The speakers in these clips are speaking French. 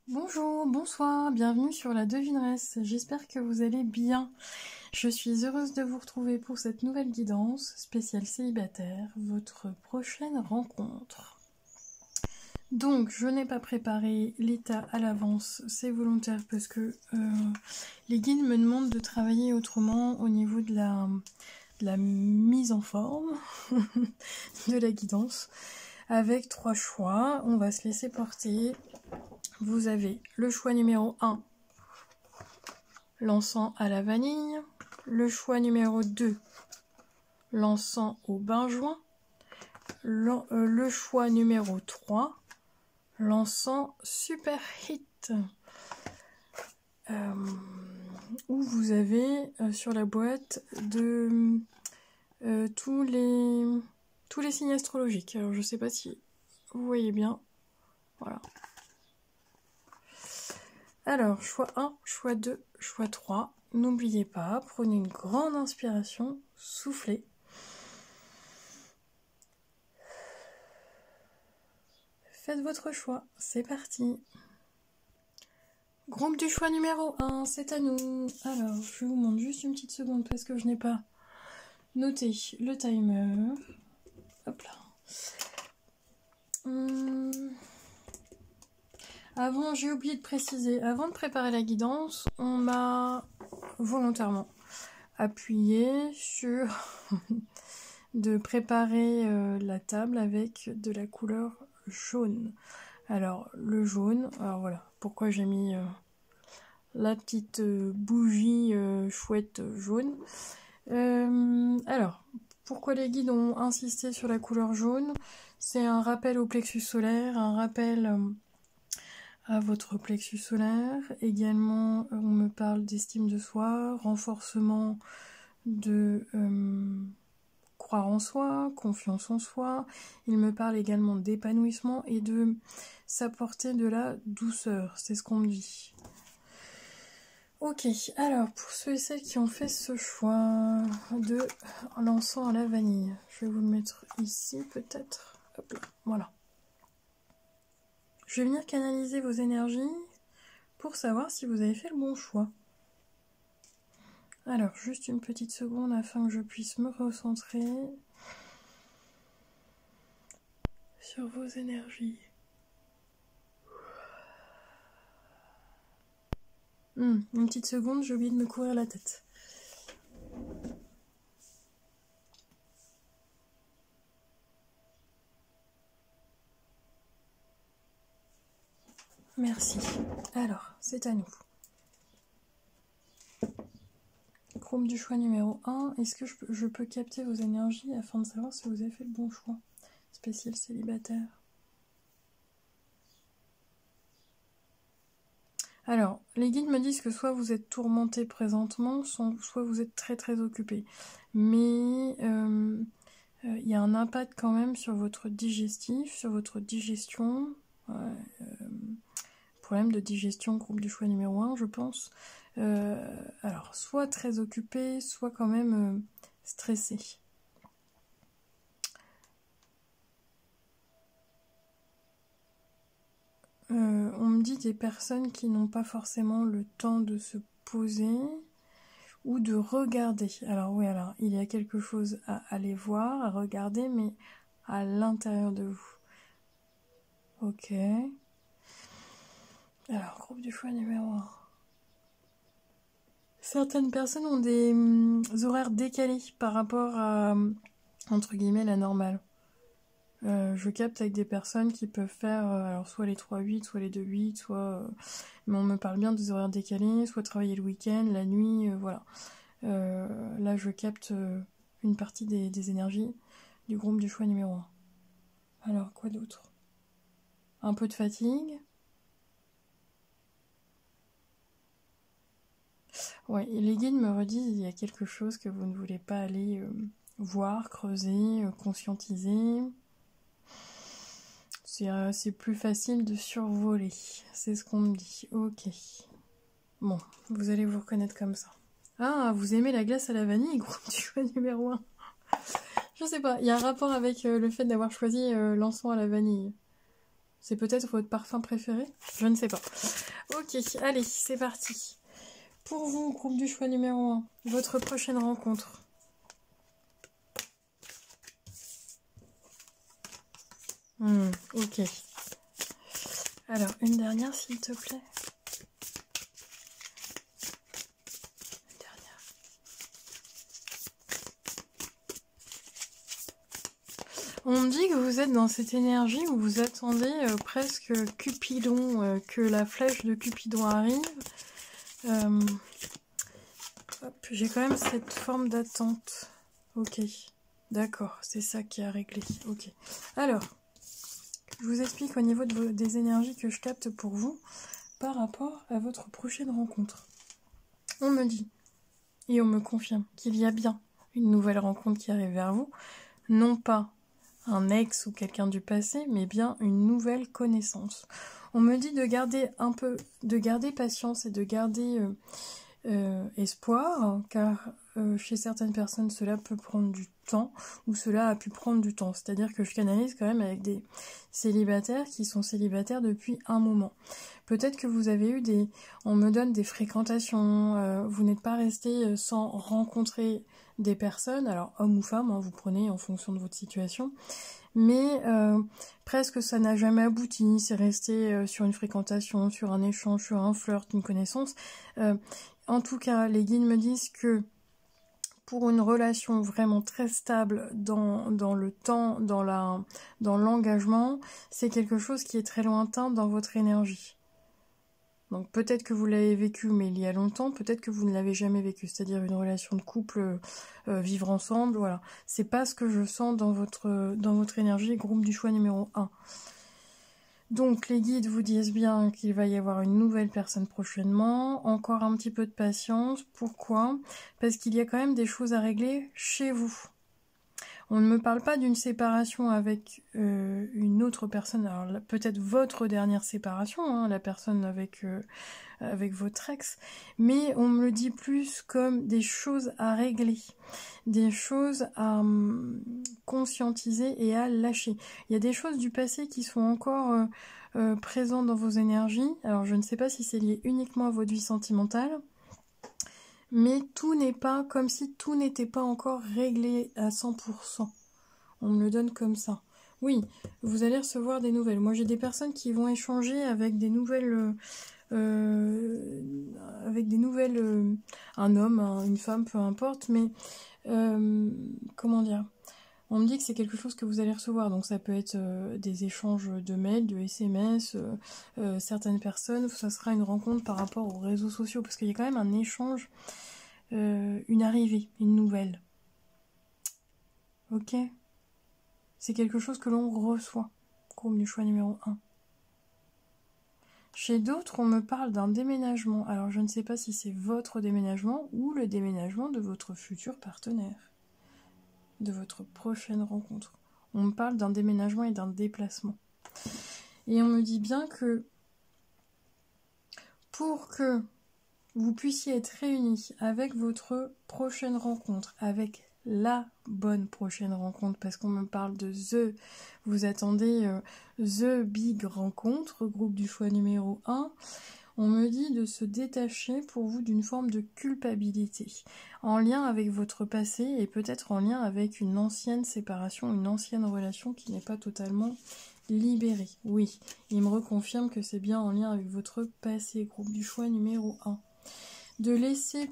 Bonjour, bonsoir, bienvenue sur la devineresse, j'espère que vous allez bien. Je suis heureuse de vous retrouver pour cette nouvelle guidance spéciale célibataire, votre prochaine rencontre. Donc, je n'ai pas préparé l'état à l'avance, c'est volontaire parce que les guides me demandent de travailler autrement au niveau de la mise en forme de la guidance. Avec 3 choix, on va se laisser porter. Vous avez le choix numéro 1, l'encens à la vanille. Le choix numéro 2, l'encens au benjoin. Le choix numéro 3, l'encens super hit. Où vous avez sur la boîte de tous les signes astrologiques. Alors je sais pas si vous voyez bien. Voilà. Alors, choix 1, choix 2, choix 3. N'oubliez pas, prenez une grande inspiration, soufflez. Faites votre choix, c'est parti. Groupe du choix numéro 1, c'est à nous. Alors, je vous montre juste une petite seconde parce que je n'ai pas noté le timer. Hop là. Avant, j'ai oublié de préciser, avant de préparer la guidance, on m'a volontairement appuyé sur de préparer la table avec de la couleur jaune. Alors, le jaune, alors voilà, pourquoi j'ai mis la petite bougie chouette jaune. Alors, pourquoi les guides ont insisté sur la couleur jaune? C'est un rappel au plexus solaire, un rappel à votre plexus solaire. Également, on me parle d'estime de soi, renforcement de croire en soi, confiance en soi. Il me parle également d'épanouissement et de s'apporter de la douceur, c'est ce qu'on me dit. Ok, alors pour ceux et celles qui ont fait ce choix de l'encens à la vanille, je vais vous le mettre ici peut-être. Hop là, voilà. Je vais venir canaliser vos énergies pour savoir si vous avez fait le bon choix. Alors, juste une petite seconde afin que je puisse me recentrer sur vos énergies. Une petite seconde, j'ai oublié de me couvrir la tête. Merci. Alors, c'est à nous. Groupe du choix numéro 1. Est-ce que je peux capter vos énergies afin de savoir si vous avez fait le bon choix? Spécial célibataire. Alors, les guides me disent que soit vous êtes tourmenté présentement, soit vous êtes très très occupé. Mais il y a un impact quand même sur votre digestif, sur votre digestion. Problème de digestion, groupe du choix numéro 1, je pense. Alors, soit très occupé, soit quand même stressé. On me dit des personnes qui n'ont pas forcément le temps de se poser ou de regarder. Alors oui, alors il y a quelque chose à aller voir, à regarder, mais à l'intérieur de vous. Ok. Alors, groupe du choix numéro 1. Certaines personnes ont des horaires décalés par rapport à, entre guillemets, la normale. Je capte avec des personnes qui peuvent faire alors soit les 3-8, soit les 2-8, soit... mais on me parle bien des horaires décalés, soit travailler le week-end, la nuit, voilà. Là, je capte une partie des énergies du groupe du choix numéro 1. Alors, quoi d'autre? Un peu de fatigue. Ouais, et les guides me redisent il y a quelque chose que vous ne voulez pas aller voir, creuser, conscientiser. C'est plus facile de survoler, c'est ce qu'on me dit. Ok. Bon, vous allez vous reconnaître comme ça. Ah, vous aimez la glace à la vanille, groupe du choix numéro 1. Je sais pas, il y a un rapport avec le fait d'avoir choisi l'encens à la vanille. C'est peut-être votre parfum préféré? Je ne sais pas. Ok, allez, c'est parti. Pour vous, groupe du choix numéro 1, votre prochaine rencontre. Ok. Alors, une dernière, s'il te plaît. Une dernière. On me dit que vous êtes dans cette énergie où vous attendez presque Cupidon, que la flèche de Cupidon arrive. J'ai quand même cette forme d'attente. Ok, d'accord, c'est ça qui a réglé. Ok. Alors, je vous explique au niveau des énergies que je capte pour vous par rapport à votre prochaine rencontre. On me dit, et on me confirme, qu'il y a bien une nouvelle rencontre qui arrive vers vous. Non pas un ex ou quelqu'un du passé, mais bien une nouvelle connaissance. On me dit de garder patience et de garder espoir, car chez certaines personnes cela peut prendre du temps, ou cela a pu prendre du temps. C'est-à-dire que je canalise quand même avec des célibataires qui sont célibataires depuis un moment. Peut-être que vous avez eu on me donne des fréquentations, vous n'êtes pas resté sans rencontrer des personnes, alors homme ou femme, hein, vous prenez en fonction de votre situation, mais presque ça n'a jamais abouti, c'est resté sur une fréquentation, sur un échange, sur un flirt, une connaissance. En tout cas, les guides me disent que pour une relation vraiment très stable dans le temps, dans l'engagement, c'est quelque chose qui est très lointain dans votre énergie. Donc peut-être que vous l'avez vécu, mais il y a longtemps, peut-être que vous ne l'avez jamais vécu, c'est-à-dire une relation de couple, vivre ensemble, voilà. C'est pas ce que je sens dans votre énergie, groupe du choix numéro 1. Donc les guides vous disent bien qu'il va y avoir une nouvelle personne prochainement, encore un petit peu de patience. Pourquoi? Parce qu'il y a quand même des choses à régler chez vous. On ne me parle pas d'une séparation avec une autre personne, alors peut-être votre dernière séparation, hein, la personne avec votre ex, mais on me le dit plus comme des choses à régler, des choses à conscientiser et à lâcher. Il y a des choses du passé qui sont encore présentes dans vos énergies, alors je ne sais pas si c'est lié uniquement à votre vie sentimentale, mais tout n'est pas comme si tout n'était pas encore réglé à 100%. On me le donne comme ça. Oui, vous allez recevoir des nouvelles. Moi, j'ai des personnes qui vont échanger avec des nouvelles... un homme, une femme, peu importe, mais... comment dire? On me dit que c'est quelque chose que vous allez recevoir. Donc, ça peut être des échanges de mails, de SMS. Certaines personnes, ça sera une rencontre par rapport aux réseaux sociaux. Parce qu'il y a quand même un échange... une arrivée, une nouvelle. Ok? C'est quelque chose que l'on reçoit. Groupe du choix numéro 1. Chez d'autres, on me parle d'un déménagement. Alors, je ne sais pas si c'est votre déménagement ou le déménagement de votre futur partenaire. De votre prochaine rencontre. On me parle d'un déménagement et d'un déplacement. Et on me dit bien que pour que vous puissiez être réunis avec votre prochaine rencontre, avec la bonne prochaine rencontre, parce qu'on me parle de vous attendez the big rencontre, groupe du choix numéro 1, on me dit de se détacher pour vous d'une forme de culpabilité, en lien avec votre passé et peut-être en lien avec une ancienne séparation, une ancienne relation qui n'est pas totalement libérée. Oui, il me reconfirme que c'est bien en lien avec votre passé, groupe du choix numéro 1. De laisser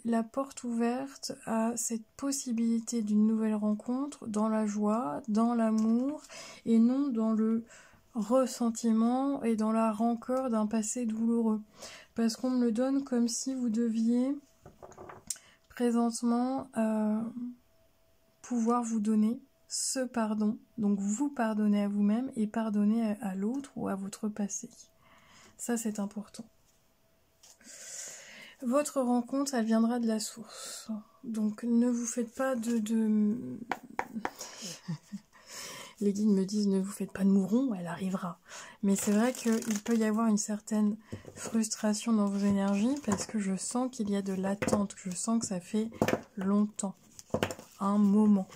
la porte ouverte à cette possibilité d'une nouvelle rencontre dans la joie, dans l'amour et non dans le ressentiment et dans la rancœur d'un passé douloureux. Parce qu'on me le donne comme si vous deviez présentement pouvoir vous donner ce pardon. Donc vous pardonnez à vous-même et pardonner à l'autre ou à votre passé. Ça, c'est important. Votre rencontre, elle viendra de la source. Donc, ne vous faites pas Les guides me disent, ne vous faites pas de mouron, elle arrivera. Mais c'est vrai qu'il peut y avoir une certaine frustration dans vos énergies parce que je sens qu'il y a de l'attente. Je sens que ça fait longtemps. Un moment.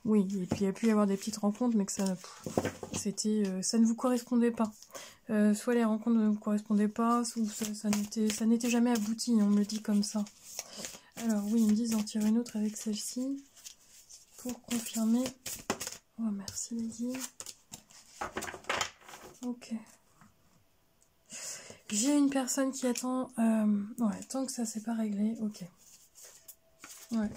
Oui, et puis il y a pu y avoir des petites rencontres, mais que ça, ça ne vous correspondait pas. Soit les rencontres ne vous correspondaient pas, soit ça n'était jamais abouti, on me le dit comme ça. Alors oui, ils me disent d'en tirer une autre avec celle-ci, pour confirmer. Oh, merci Lady. Ok. J'ai une personne qui attend... ouais, tant que ça c'est pas réglé, ok. Ouais.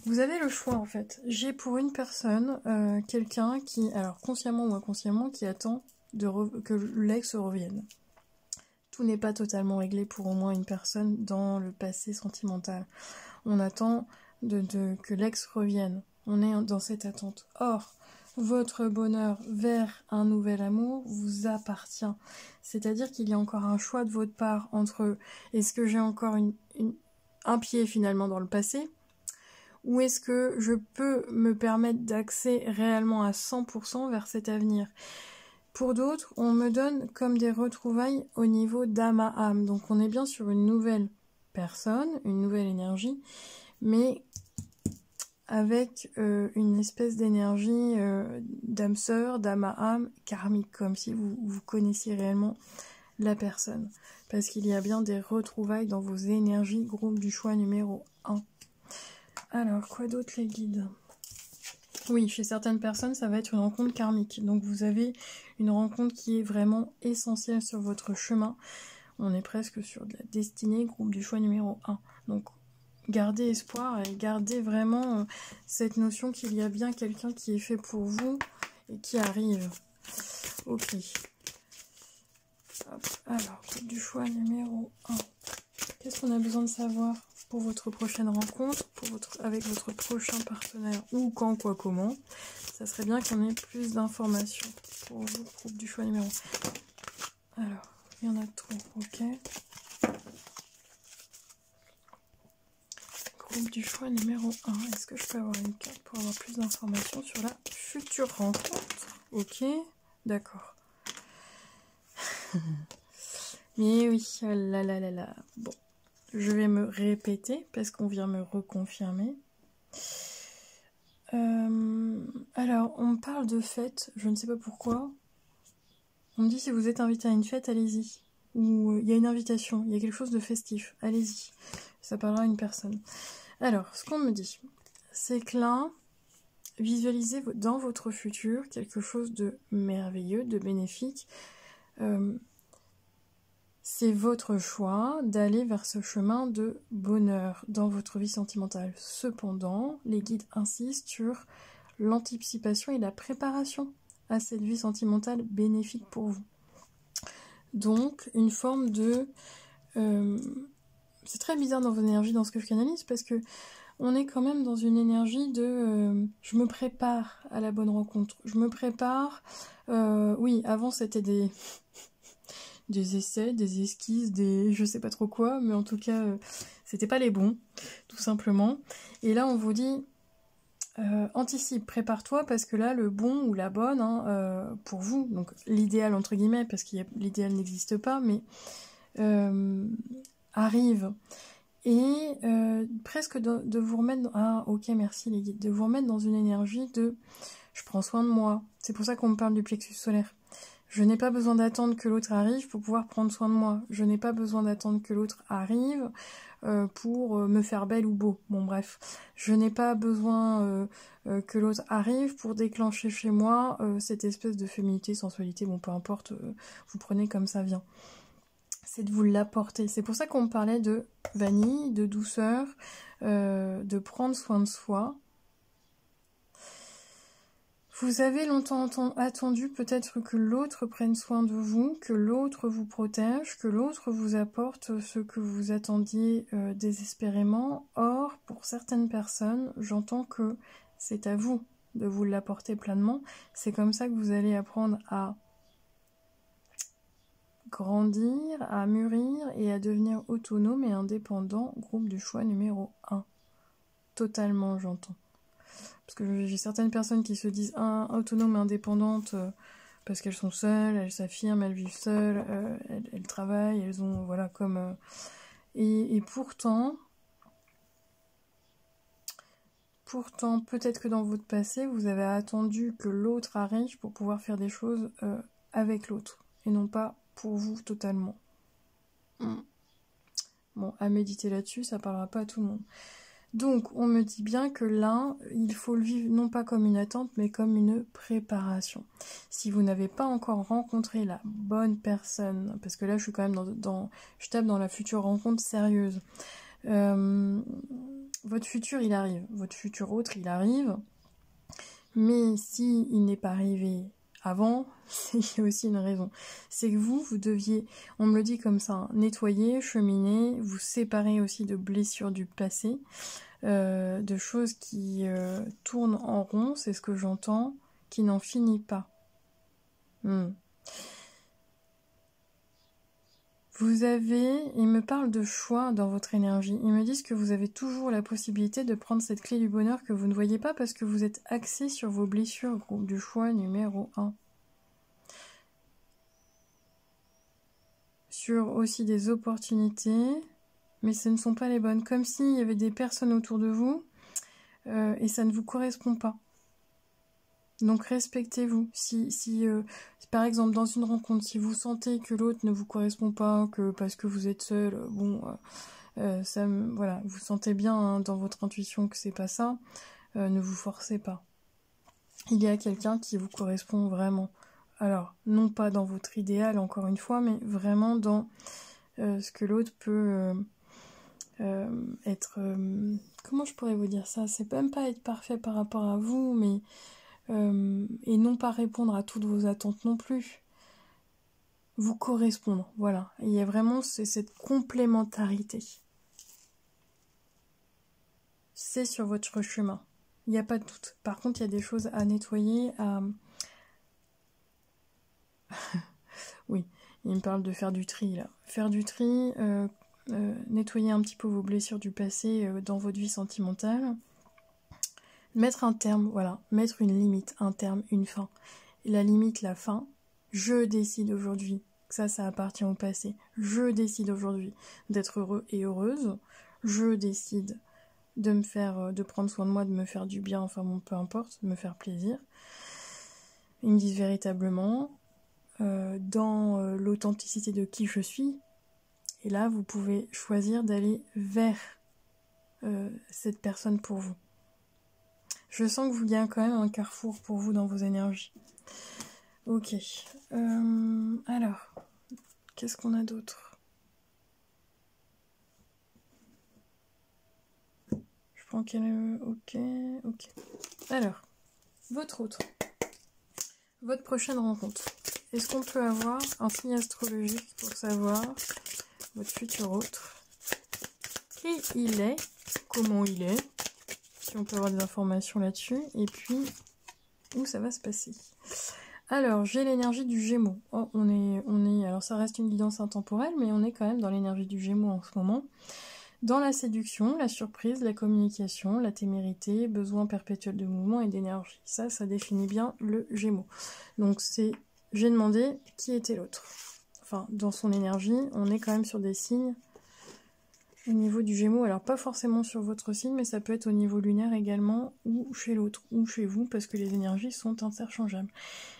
Vous avez le choix en fait. J'ai pour une personne quelqu'un qui, alors consciemment ou inconsciemment, qui attend que l'ex revienne. Tout n'est pas totalement réglé pour au moins une personne dans le passé sentimental. On attend que l'ex revienne. On est dans cette attente. Or, votre bonheur vers un nouvel amour vous appartient. C'est-à-dire qu'il y a encore un choix de votre part entre est-ce que j'ai encore un pied finalement dans le passé, ou est-ce que je peux me permettre d'accéder réellement à 100% vers cet avenir. Pour d'autres, on me donne comme des retrouvailles au niveau d'âme à âme. Donc on est bien sur une nouvelle personne, une nouvelle énergie, mais avec une espèce d'énergie d'âme sœur, d'âme à âme, karmique, comme si vous connaissiez réellement la personne. Parce qu'il y a bien des retrouvailles dans vos énergies, groupe du choix numéro 1. Alors, quoi d'autre les guides? Oui, chez certaines personnes, ça va être une rencontre karmique. Donc vous avez une rencontre qui est vraiment essentielle sur votre chemin. On est presque sur de la destinée, groupe du choix numéro 1. Donc gardez espoir et gardez vraiment cette notion qu'il y a bien quelqu'un qui est fait pour vous et qui arrive. Ok. Hop. Alors, groupe du choix numéro 1. Qu'est-ce qu'on a besoin de savoir pour votre prochaine rencontre, avec votre prochain partenaire, ou quand, quoi, comment? Ça serait bien qu'on ait plus d'informations pour vous, groupe du choix numéro 1. Alors, il y en a trop, ok. Groupe du choix numéro 1. Est-ce que je peux avoir une carte pour avoir plus d'informations sur la future rencontre? Ok, d'accord. Mais oui, là là là là. Bon, je vais me répéter parce qu'on vient me reconfirmer. Alors, on me parle de fête, je ne sais pas pourquoi. On me dit si vous êtes invité à une fête, allez-y. Ou il y a une invitation, il y a quelque chose de festif, allez-y. Ça parlera à une personne. Alors, ce qu'on me dit, c'est que là, visualisez dans votre futur quelque chose de merveilleux, de bénéfique. C'est votre choix d'aller vers ce chemin de bonheur dans votre vie sentimentale. Cependant, les guides insistent sur l'anticipation et la préparation à cette vie sentimentale bénéfique pour vous. Donc, une forme de... c'est très bizarre dans vos énergies, dans ce que je canalise, parce que on est quand même dans une énergie de... je me prépare à la bonne rencontre. Je me prépare... oui, avant c'était des essais, des esquisses, je sais pas trop quoi, mais en tout cas, c'était pas les bons, tout simplement. Et là, on vous dit... anticipe, prépare-toi parce que là le bon ou la bonne pour vous, donc l'idéal entre guillemets parce que l'idéal n'existe pas, mais arrive et presque de vous remettre ok merci les guides, de vous remettre dans une énergie de je prends soin de moi. C'est pour ça qu'on me parle du plexus solaire. Je n'ai pas besoin d'attendre que l'autre arrive pour pouvoir prendre soin de moi. Je n'ai pas besoin d'attendre que l'autre arrive pour me faire belle ou beau. Bon bref, je n'ai pas besoin que l'autre arrive pour déclencher chez moi cette espèce de féminité, sensualité, bon peu importe, vous prenez comme ça vient. C'est de vous l'apporter. C'est pour ça qu'on me parlait de vanille, de douceur, de prendre soin de soi. Vous avez longtemps attendu peut-être que l'autre prenne soin de vous, que l'autre vous protège, que l'autre vous apporte ce que vous attendiez désespérément. Or, pour certaines personnes, j'entends que c'est à vous de vous l'apporter pleinement. C'est comme ça que vous allez apprendre à grandir, à mûrir et à devenir autonome et indépendant. Groupe du choix numéro 1. Totalement, j'entends. Parce que j'ai certaines personnes qui se disent autonomes et indépendantes parce qu'elles sont seules, elles s'affirment, elles vivent seules, elles travaillent, elles ont, voilà, comme... et pourtant, pourtant, peut-être que dans votre passé, vous avez attendu que l'autre arrive pour pouvoir faire des choses avec l'autre, et non pas pour vous totalement. Bon, à méditer là-dessus, ça parlera pas à tout le monde. Donc, on me dit bien que là, il faut le vivre non pas comme une attente, mais comme une préparation. Si vous n'avez pas encore rencontré la bonne personne, parce que là, je suis quand même je tape dans la future rencontre sérieuse. Votre futur, il arrive. Votre futur autre, il arrive. Mais si il n'est pas arrivé avant, il y a aussi une raison. C'est que vous deviez, on me le dit comme ça, hein, nettoyer, cheminer, vous séparer aussi de blessures du passé, de choses qui tournent en rond, c'est ce que j'entends, qui n'en finit pas. Vous avez, ils me parlent de choix dans votre énergie. Ils me disent que vous avez toujours la possibilité de prendre cette clé du bonheur que vous ne voyez pas parce que vous êtes axé sur vos blessures, groupe du choix numéro 1. Sur aussi des opportunités, mais ce ne sont pas les bonnes. Comme s'il y avait des personnes autour de vous et ça ne vous correspond pas. Donc respectez-vous. Si par exemple dans une rencontre, si vous sentez que l'autre ne vous correspond pas, que parce que vous êtes seul, voilà, vous sentez bien hein, dans votre intuition que c'est pas ça, ne vous forcez pas. Il y a quelqu'un qui vous correspond vraiment. Alors, non pas dans votre idéal encore une fois, mais vraiment dans ce que l'autre peut être... comment je pourrais vous dire ça? C'est même pas être parfait par rapport à vous, mais... et non pas répondre à toutes vos attentes non plus. Vous correspondre, voilà. Il y a vraiment cette complémentarité. C'est sur votre chemin. Il n'y a pas de doute. Par contre, il y a des choses à nettoyer, à... oui, il me parle de faire du tri, là. Faire du tri, nettoyer un petit peu vos blessures du passé dans votre vie sentimentale. Mettre un terme, voilà, mettre une limite, un terme, une fin. Et la limite, la fin, je décide aujourd'hui que ça appartient au passé. Je décide aujourd'hui d'être heureux et heureuse. Je décide de prendre soin de moi, de me faire du bien, enfin bon, peu importe, de me faire plaisir. Ils me disent véritablement, dans l'authenticité de qui je suis. Et là, vous pouvez choisir d'aller vers cette personne pour vous. Je sens qu'il y a quand même un carrefour pour vous dans vos énergies. Ok. Alors, qu'est-ce qu'on a d'autre? Je prends quel... Ok. Alors, votre prochaine rencontre. Est-ce qu'on peut avoir un signe astrologique pour savoir votre futur autre? Qui il est? Comment il est? Si on peut avoir des informations là-dessus, et puis où ça va se passer. Alors, j'ai l'énergie du Gémeaux. Oh, on est, alors ça reste une guidance intemporelle, mais on est quand même dans l'énergie du Gémeaux en ce moment. Dans la séduction, la surprise, la communication, la témérité, besoin perpétuel de mouvement et d'énergie. Ça définit bien le Gémeaux. Donc j'ai demandé qui était l'autre. Enfin, dans son énergie, on est quand même sur des signes au niveau du Gémeaux, alors pas forcément sur votre signe, mais ça peut être au niveau lunaire également, ou chez l'autre, ou chez vous, parce que les énergies sont interchangeables.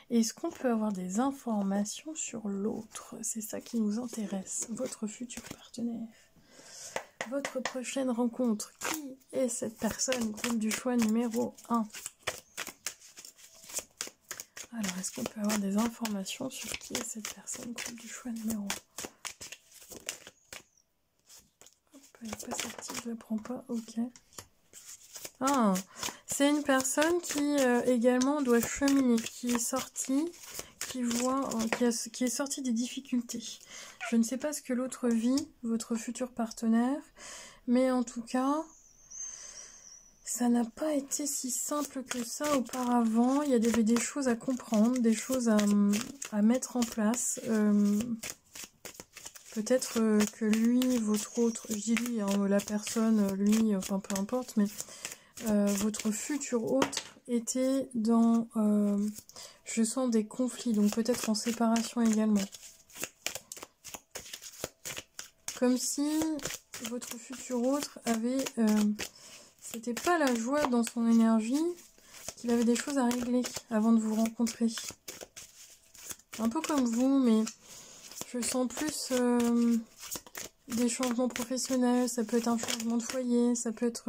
Est-ce qu'on peut avoir des informations sur l'autre? C'est ça qui nous intéresse, votre futur partenaire. Votre prochaine rencontre, qui est cette personne? Groupe du choix numéro 1. Alors, est-ce qu'on peut avoir des informations sur qui est cette personne? Groupe du choix numéro 1. Elle n'est pas sortie, je la prends pas, ok. Ah, c'est une personne qui également doit cheminer, qui est sortie, qui est sortie des difficultés. Je ne sais pas ce que l'autre vit, votre futur partenaire, mais en tout cas, ça n'a pas été si simple que ça auparavant. Il y avait des choses à comprendre, des choses à mettre en place. Peut-être que lui, votre autre, je dis lui, hein, la personne, lui, enfin peu importe, mais votre futur autre était dans, je sens des conflits, donc peut-être en séparation également. Comme si votre futur autre avait c'était pas la joie dans son énergie, qu'il avait des choses à régler avant de vous rencontrer. Un peu comme vous, mais je sens plus des changements professionnels, ça peut être un changement de foyer, ça peut être...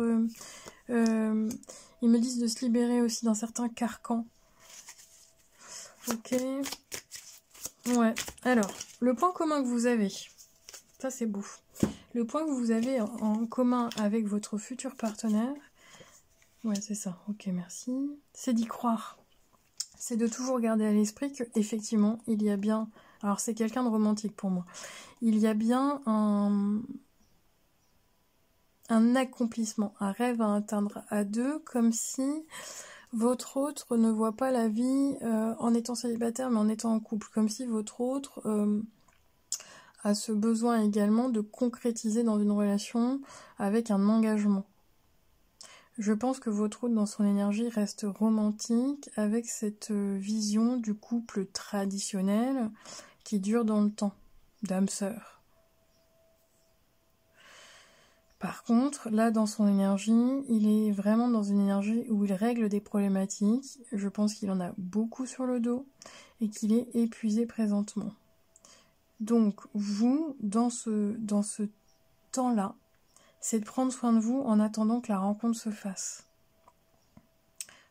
ils me disent de se libérer aussi d'un certain carcan. Ok. Ouais. Alors, le point commun que vous avez, ça c'est beau. Le point que vous avez en commun avec votre futur partenaire, ouais c'est ça, ok merci, c'est d'y croire. C'est de toujours garder à l'esprit que effectivement il y a bien, alors c'est quelqu'un de romantique pour moi, il y a bien un accomplissement, un rêve à atteindre à deux, comme si votre autre ne voit pas la vie en étant célibataire mais en étant en couple, comme si votre autre a ce besoin également de concrétiser dans une relation avec un engagement. Je pense que votre autre dans son énergie reste romantique avec cette vision du couple traditionnel qui dure dans le temps, d'âme sœur. Par contre, là dans son énergie, il est vraiment dans une énergie où il règle des problématiques. Je pense qu'il en a beaucoup sur le dos et qu'il est épuisé présentement. Donc vous, dans ce temps-là, c'est de prendre soin de vous en attendant que la rencontre se fasse.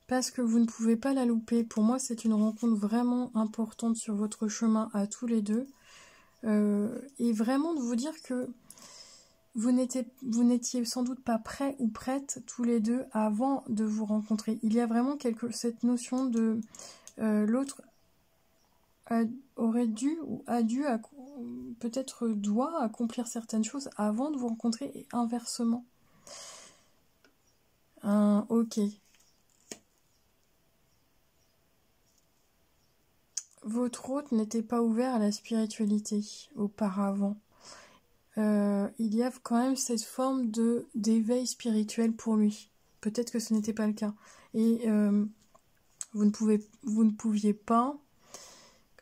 Parce que vous ne pouvez pas la louper. Pour moi, c'est une rencontre vraiment importante sur votre chemin à tous les deux. Et vraiment de vous dire que vous n'étiez sans doute pas prêt ou prête tous les deux avant de vous rencontrer. Il y a vraiment cette notion de l'autre aurait dû ou a dû, peut-être doit accomplir certaines choses avant de vous rencontrer et inversement. Ok. Votre hôte n'était pas ouvert à la spiritualité auparavant. Il y a quand même cette forme d'éveil spirituel pour lui. Peut-être que ce n'était pas le cas. Et vous ne pouviez pas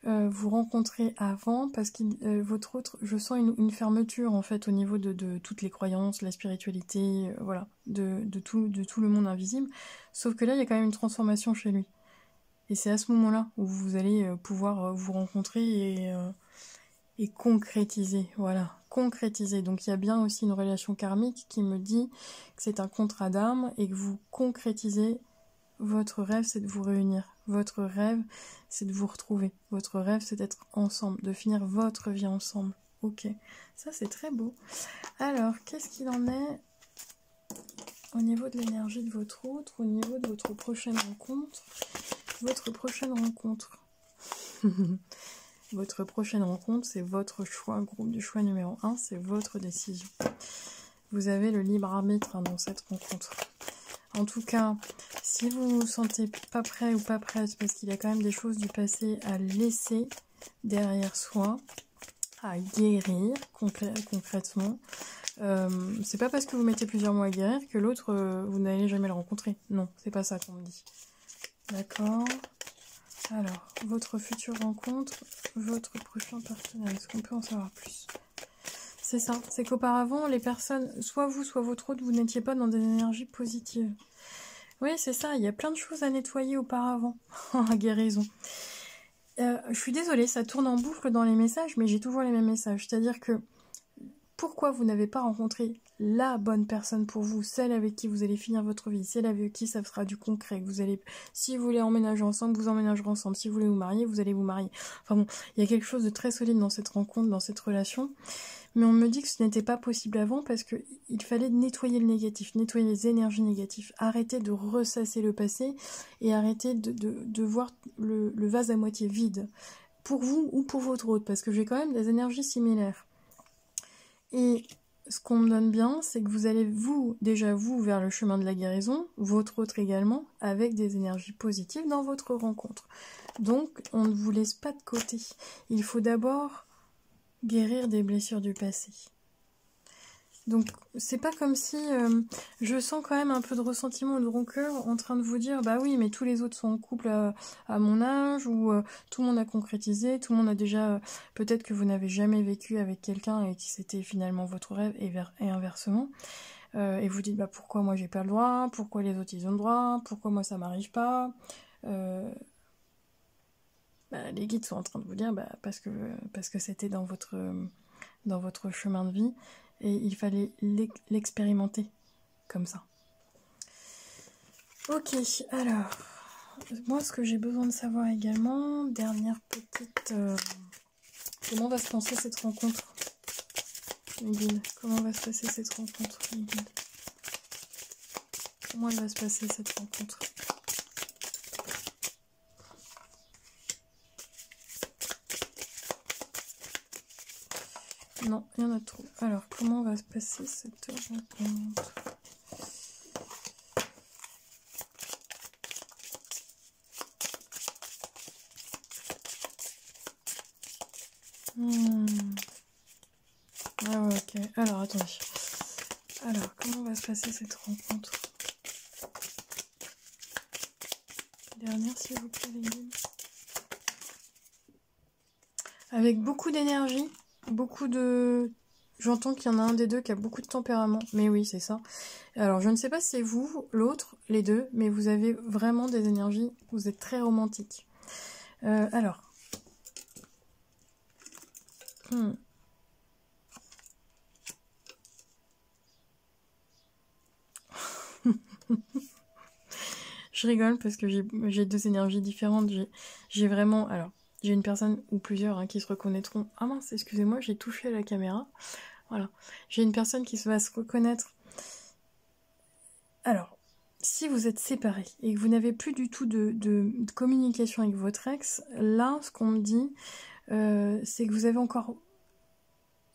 vous rencontrer avant parce que votre autre, je sens une fermeture en fait au niveau de toutes les croyances, la spiritualité, voilà, de tout le monde invisible. Sauf que là, il y a quand même une transformation chez lui. Et c'est à ce moment-là où vous allez pouvoir vous rencontrer et concrétiser, voilà, concrétiser. Donc il y a bien aussi une relation karmique qui me dit que c'est un contrat d'âme et que vous concrétisez. Votre rêve, c'est de vous réunir. Votre rêve, c'est de vous retrouver. Votre rêve, c'est d'être ensemble, de finir votre vie ensemble. Ok, ça c'est très beau. Alors, qu'est-ce qu'il en est au niveau de l'énergie de votre autre, au niveau de votre prochaine rencontre? Votre prochaine rencontre. Votre prochaine rencontre, c'est votre choix. Groupe du choix numéro 1, c'est votre décision. Vous avez le libre arbitre dans cette rencontre. En tout cas, si vous ne vous sentez pas prêt ou pas prête, parce qu'il y a quand même des choses du passé à laisser derrière soi, à guérir concrètement, c'est pas parce que vous mettez plusieurs mois à guérir que l'autre, vous n'allez jamais le rencontrer. Non, c'est pas ça qu'on me dit. D'accord. Alors, votre future rencontre, votre prochain partenaire, est-ce qu'on peut en savoir plus? C'est ça, c'est qu'auparavant, les personnes, soit vous, soit votre autre, vous n'étiez pas dans des énergies positives. Oui, c'est ça, il y a plein de choses à nettoyer auparavant, à guérison. Je suis désolée, ça tourne en boucle dans les messages, mais j'ai toujours les mêmes messages. C'est-à-dire que, pourquoi vous n'avez pas rencontré la bonne personne pour vous, celle avec qui vous allez finir votre vie, celle avec qui ça sera du concret, que vous allez, si vous voulez emménager ensemble, vous emménagerez ensemble, si vous voulez vous marier, vous allez vous marier. Enfin bon, il y a quelque chose de très solide dans cette rencontre, dans cette relation, mais on me dit que ce n'était pas possible avant parce que il fallait nettoyer le négatif, nettoyer les énergies négatives, arrêter de ressasser le passé et arrêter de voir le vase à moitié vide, pour vous ou pour votre autre, parce que j'ai quand même des énergies similaires. Et ce qu'on me donne bien, c'est que vous allez déjà vers le chemin de la guérison, votre autre également, avec des énergies positives dans votre rencontre. Donc, on ne vous laisse pas de côté. Il faut d'abord guérir des blessures du passé. Donc, c'est pas comme si je sens quand même un peu de ressentiment ou de rancœur en train de vous dire, bah oui, mais tous les autres sont en couple à mon âge, ou tout le monde a concrétisé, tout le monde a déjà, peut-être que vous n'avez jamais vécu avec quelqu'un et que c'était finalement votre rêve, et inversement. et vous dites bah pourquoi moi j'ai pas le droit, pourquoi les autres ils ont le droit, pourquoi moi ça m'arrive pas, les guides sont en train de vous dire parce que c'était dans votre chemin de vie et il fallait l'expérimenter comme ça. Ok, alors moi ce que j'ai besoin de savoir également, dernière petite, comment va se passer cette rencontre, les guides, comment va se passer cette rencontre, les guides, comment elle va se passer cette rencontre. Non, il y en a trop. Alors, comment va se passer cette rencontre? Ah ouais, ok. Alors, attendez. Alors, comment va se passer cette rencontre? Dernière, s'il vous plaît, les guides. Avec beaucoup d'énergie, beaucoup de... J'entends qu'il y en a un des deux qui a beaucoup de tempérament. Mais oui, c'est ça. Alors, je ne sais pas si c'est vous, l'autre, les deux, mais vous avez vraiment des énergies, vous êtes très romantique. Alors. Je rigole parce que j'ai deux énergies différentes. J'ai vraiment... Alors, j'ai une personne ou plusieurs qui se reconnaîtront. Ah mince, excusez-moi, j'ai touché à la caméra. Voilà. J'ai une personne qui va se reconnaître. Alors, si vous êtes séparés et que vous n'avez plus du tout de communication avec votre ex, là, ce qu'on me dit, c'est que vous avez encore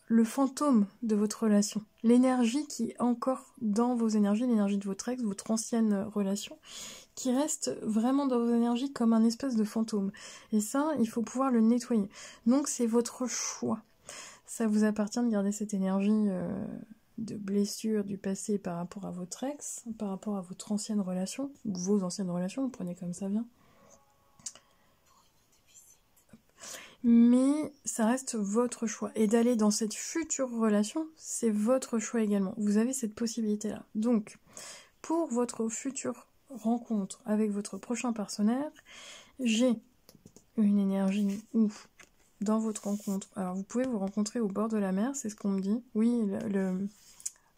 le fantôme de votre relation. L'énergie qui est encore dans vos énergies, l'énergie de votre ex, votre ancienne relation, qui reste vraiment dans vos énergies comme un espèce de fantôme. Et ça, il faut pouvoir le nettoyer. Donc c'est votre choix. Ça vous appartient de garder cette énergie de blessure du passé par rapport à votre ex, par rapport à votre ancienne relation, ou vos anciennes relations, vous prenez comme ça vient. Mais ça reste votre choix. Et d'aller dans cette future relation, c'est votre choix également. Vous avez cette possibilité-là. Donc, pour votre future rencontre avec votre prochain partenaire, j'ai une énergie ouf dans votre rencontre. Alors, vous pouvez vous rencontrer au bord de la mer, c'est ce qu'on me dit. Oui,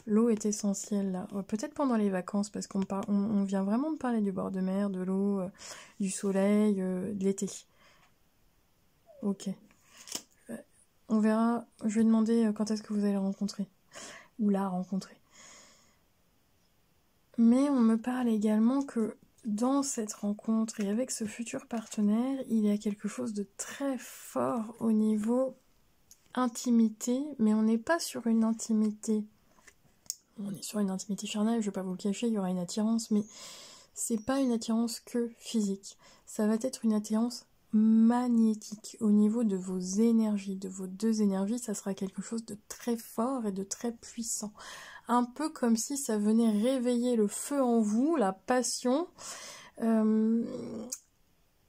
l'eau est essentielle là. Peut-être pendant les vacances, parce on vient vraiment de parler du bord de mer, de l'eau, du soleil, de l'été. Ok. On verra. Je vais demander quand est-ce que vous allez rencontrer. Ou la rencontrer. Mais on me parle également que dans cette rencontre et avec ce futur partenaire, il y a quelque chose de très fort au niveau intimité, mais on n'est pas sur une intimité. On est sur une intimité charnelle, je ne vais pas vous le cacher, il y aura une attirance, mais c'est pas une attirance que physique. Ça va être une attirance magnétique au niveau de vos énergies, de vos deux énergies, ça sera quelque chose de très fort et de très puissant. Un peu comme si ça venait réveiller le feu en vous, la passion.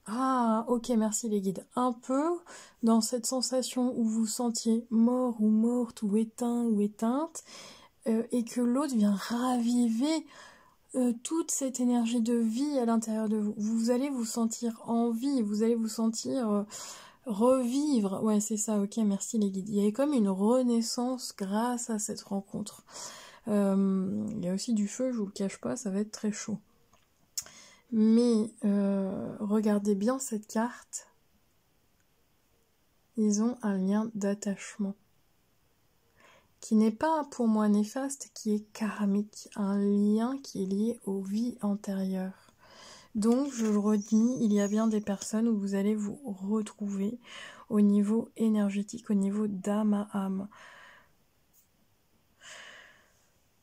Ah, ok, merci les guides. Un peu dans cette sensation où vous vous sentiez mort ou morte ou éteint ou éteinte, et que l'autre vient raviver toute cette énergie de vie à l'intérieur de vous. Vous allez vous sentir en vie, vous allez vous sentir revivre. Ouais, c'est ça, ok, merci les guides. Il y a comme une renaissance grâce à cette rencontre. Il y a aussi du feu, je vous le cache pas, ça va être très chaud. Mais regardez bien cette carte. Ils ont un lien d'attachement qui n'est pas pour moi néfaste, qui est karmique, un lien qui est lié aux vies antérieures. Donc, je le redis, il y a bien des personnes où vous allez vous retrouver au niveau énergétique, au niveau d'âme à âme.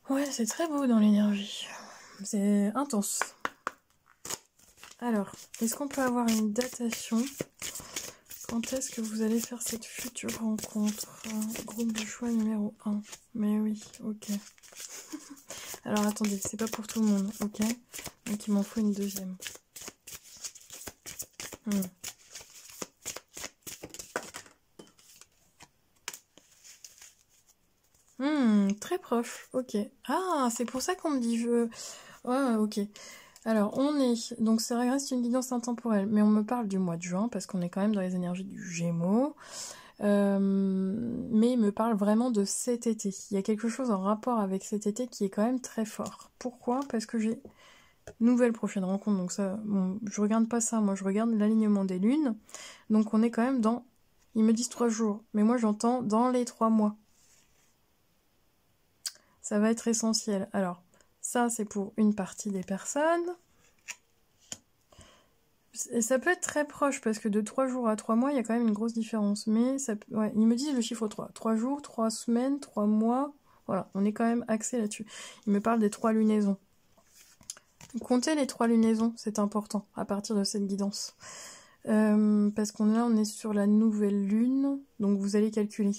Ouais, c'est très beau dans l'énergie. C'est intense. Alors, est-ce qu'on peut avoir une datation ? Quand est-ce que vous allez faire cette future rencontre ? Groupe du choix numéro 1. Mais oui, ok. Alors attendez, c'est pas pour tout le monde, ok ? Donc il m'en faut une deuxième. très proche, ok. Ah, c'est pour ça qu'on me dit je... Ouais, ok. Alors, on est... Donc, ça reste une guidance intemporelle, mais on me parle du mois de juin, parce qu'on est quand même dans les énergies du Gémeaux. Mais il me parle vraiment de cet été. Il y a quelque chose en rapport avec cet été qui est quand même très fort. Pourquoi? Parce que j'ai nouvelle prochaine rencontre. Donc ça, bon, je regarde pas ça. Moi, je regarde l'alignement des lunes. Donc on est quand même dans... Ils me disent 3 jours. Mais moi, j'entends dans les 3 mois. Ça va être essentiel. Alors, ça, c'est pour une partie des personnes. Et ça peut être très proche, parce que de 3 jours à 3 mois, il y a quand même une grosse différence. Mais ça, ouais, ils me disent le chiffre 3. 3 jours, 3 semaines, 3 mois. Voilà, on est quand même axé là-dessus. Ils me parlent des 3 lunaisons. Comptez les 3 lunaisons, c'est important, à partir de cette guidance. Parce qu'on on est sur la nouvelle lune, donc vous allez calculer.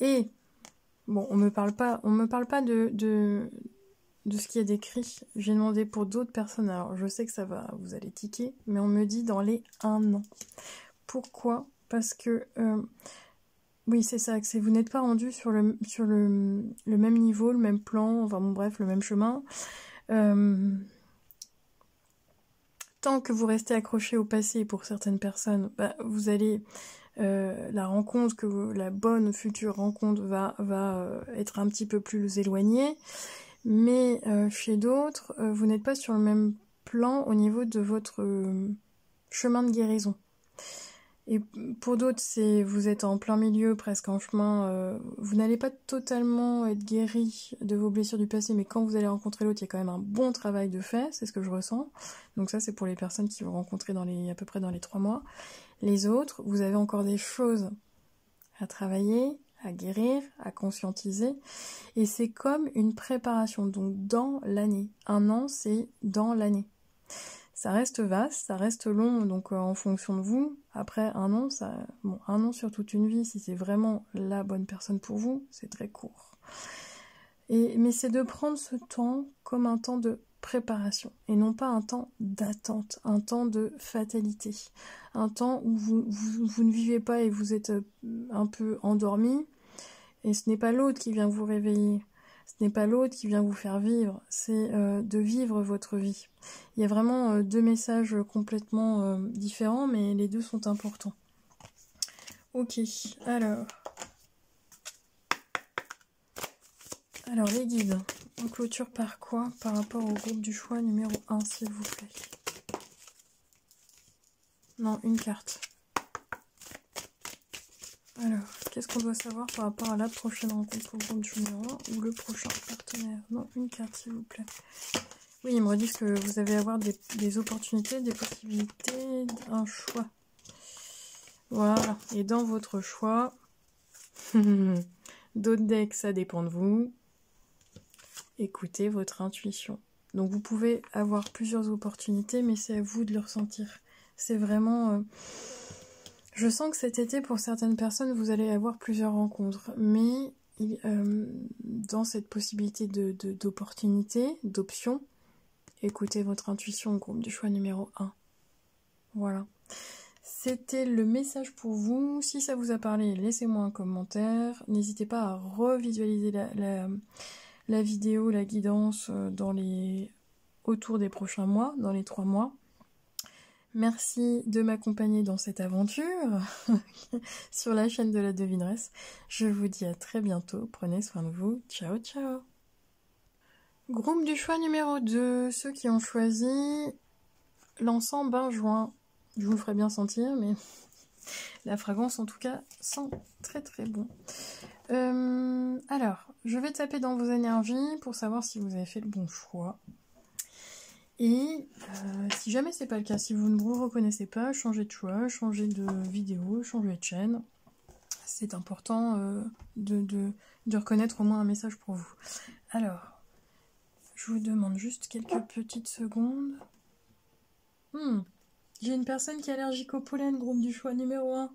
Et, bon, on me parle pas de ce qui est décrit. J'ai demandé pour d'autres personnes, alors je sais que ça va, vous allez tiquer, mais on me dit dans les 1 an. Pourquoi? Parce que, oui, c'est ça, que vous n'êtes pas rendu sur le même niveau, le même plan, enfin bon, bref, le même chemin. Tant que vous restez accroché au passé pour certaines personnes, bah, vous allez... la rencontre, la bonne future rencontre va être un petit peu plus éloignée. Mais chez d'autres, vous n'êtes pas sur le même plan au niveau de votre chemin de guérison. Et pour d'autres, vous êtes en plein milieu, presque en chemin. Vous n'allez pas totalement être guéri de vos blessures du passé, mais quand vous allez rencontrer l'autre, il y a quand même un bon travail de fait, c'est ce que je ressens. Donc ça, c'est pour les personnes qui vont rencontrer à peu près dans les 3 mois. Les autres, vous avez encore des choses à travailler, à guérir, à conscientiser. Et c'est comme une préparation, donc dans l'année. 1 an, c'est dans l'année. Ça reste vaste, ça reste long, donc en fonction de vous. Après 1 an, 1 an sur toute une vie, si c'est vraiment la bonne personne pour vous, c'est très court. Mais c'est de prendre ce temps comme un temps de préparation, et non pas un temps d'attente, un temps de fatalité, un temps où vous ne vivez pas et vous êtes un peu endormi, et ce n'est pas l'autre qui vient vous réveiller. Ce n'est pas l'autre qui vient vous faire vivre, c'est de vivre votre vie. Il y a vraiment 2 messages complètement différents, mais les 2 sont importants. Ok, alors les guides, on clôture par quoi? Par rapport au groupe du choix numéro 1, s'il vous plaît. Non, une carte. Alors, qu'est-ce qu'on doit savoir par rapport à la prochaine rencontre au groupe du numéro 1 ou le prochain partenaire? Non, une carte, s'il vous plaît. Oui, ils me redisent que vous allez avoir des opportunités, des possibilités, un choix. Voilà. Et dans votre choix, d'autres decks, ça dépend de vous. Écoutez votre intuition. Donc vous pouvez avoir plusieurs opportunités, mais c'est à vous de le ressentir. C'est vraiment... Je sens que cet été, pour certaines personnes, vous allez avoir plusieurs rencontres. Mais dans cette possibilité d'opportunité, d'options, écoutez votre intuition au groupe du choix numéro 1. Voilà. C'était le message pour vous. Si ça vous a parlé, laissez-moi un commentaire. N'hésitez pas à revisualiser la vidéo, la guidance autour des prochains mois, dans les 3 mois. Merci de m'accompagner dans cette aventure sur la chaîne de la devineresse. Je vous dis à très bientôt. Prenez soin de vous. Ciao, ciao. Groupe du choix numéro 2. Ceux qui ont choisi l'encens benjoin. Je vous le ferai bien sentir, mais la fragrance en tout cas sent très très bon. Alors, je vais taper dans vos énergies pour savoir si vous avez fait le bon choix. Et si jamais c'est pas le cas, si vous ne vous reconnaissez pas, changez de choix, changez de vidéo, changez de chaîne. C'est important de reconnaître au moins un message pour vous. Alors, je vous demande juste quelques petites secondes. J'ai une personne qui est allergique au pollen, groupe du choix numéro 1.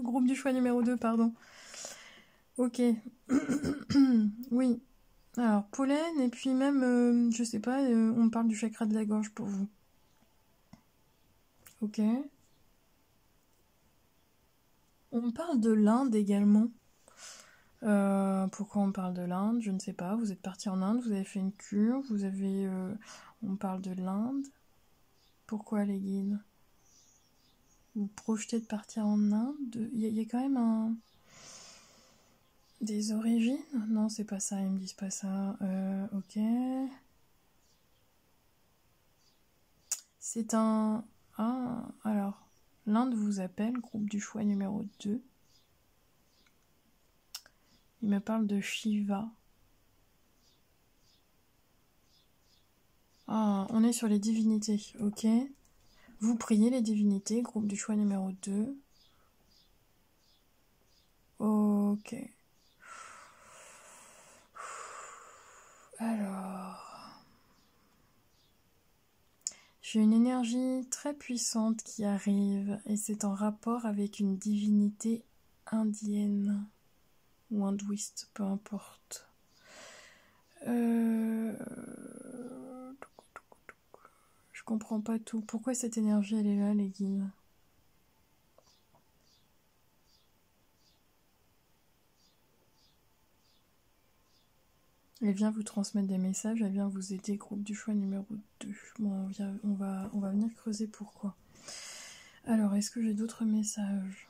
Groupe du choix numéro 2, pardon. Ok. Oui. Alors, pollen, et puis même, je sais pas, on parle du chakra de la gorge pour vous. Ok. On parle de l'Inde également. Pourquoi on parle de l'Inde? Je ne sais pas. Vous êtes parti en Inde, vous avez fait une cure, vous avez... on parle de l'Inde. Pourquoi les guides? Vous projetez de partir en Inde? Il y a quand même des origines? Non, c'est pas ça, ils me disent pas ça. Ok. C'est un... Ah, alors, l'Inde vous appelle, groupe du choix numéro 2. Il me parle de Shiva. Ah, on est sur les divinités, ok. Vous priez les divinités, groupe du choix numéro 2. Ok. Alors... J'ai une énergie très puissante qui arrive et c'est en rapport avec une divinité indienne ou hindouiste, peu importe. Je comprends pas tout. Pourquoi cette énergie elle est là, les guides? Elle vient vous transmettre des messages, elle vient vous aider, groupe du choix numéro 2. Bon, on va venir creuser pourquoi. Alors, est-ce que j'ai d'autres messages?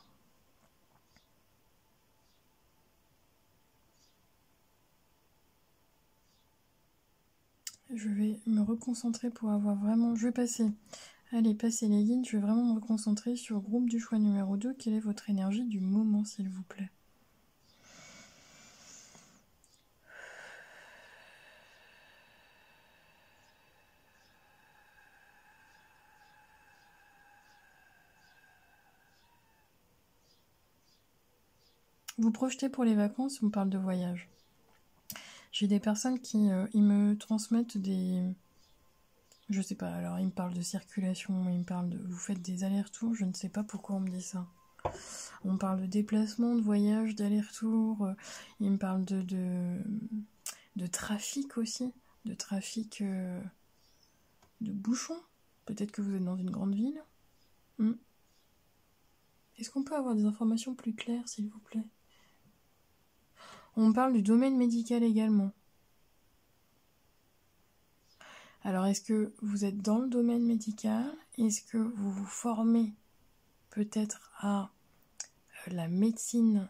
Je vais me reconcentrer pour avoir vraiment... Je vais passer. Allez, passez les guides, je vais vraiment me reconcentrer sur groupe du choix numéro 2. Quelle est votre énergie du moment, s'il vous plaît? Vous projetez pour les vacances, on me parle de voyage. J'ai des personnes qui ils me transmettent des... Je sais pas, alors ils me parlent de circulation, ils me parlent de... Vous faites des allers-retours, je ne sais pas pourquoi on me dit ça. On me parle de déplacement, de voyage, d'aller-retour, ils me parlent de trafic aussi, de trafic de bouchons. Peut-être que vous êtes dans une grande ville. Est-ce qu'on peut avoir des informations plus claires, s'il vous plaît? On parle du domaine médical également. Alors, est-ce que vous êtes dans le domaine médical? Est-ce que vous vous formez peut-être à la médecine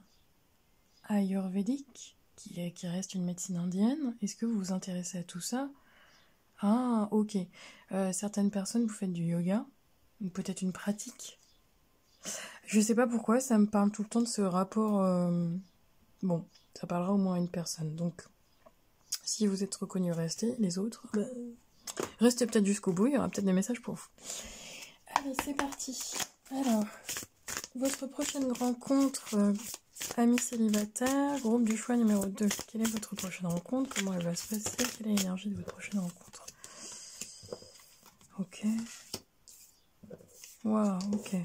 ayurvédique, qui reste une médecine indienne? Est-ce que vous vous intéressez à tout ça? Ah, ok. Certaines personnes, vous faites du yoga, ou peut-être une pratique. Je sais pas pourquoi, ça me parle tout le temps de ce rapport... Bon, ça parlera au moins à une personne, donc... Si vous êtes reconnus, restez. Les autres, restez peut-être jusqu'au bout, il y aura peut-être des messages pour vous. Allez, c'est parti. Alors, votre prochaine rencontre, amis célibataires, groupe du choix numéro 2. Quelle est votre prochaine rencontre? Comment elle va se passer? Quelle est l'énergie de votre prochaine rencontre? Ok. Waouh, ok.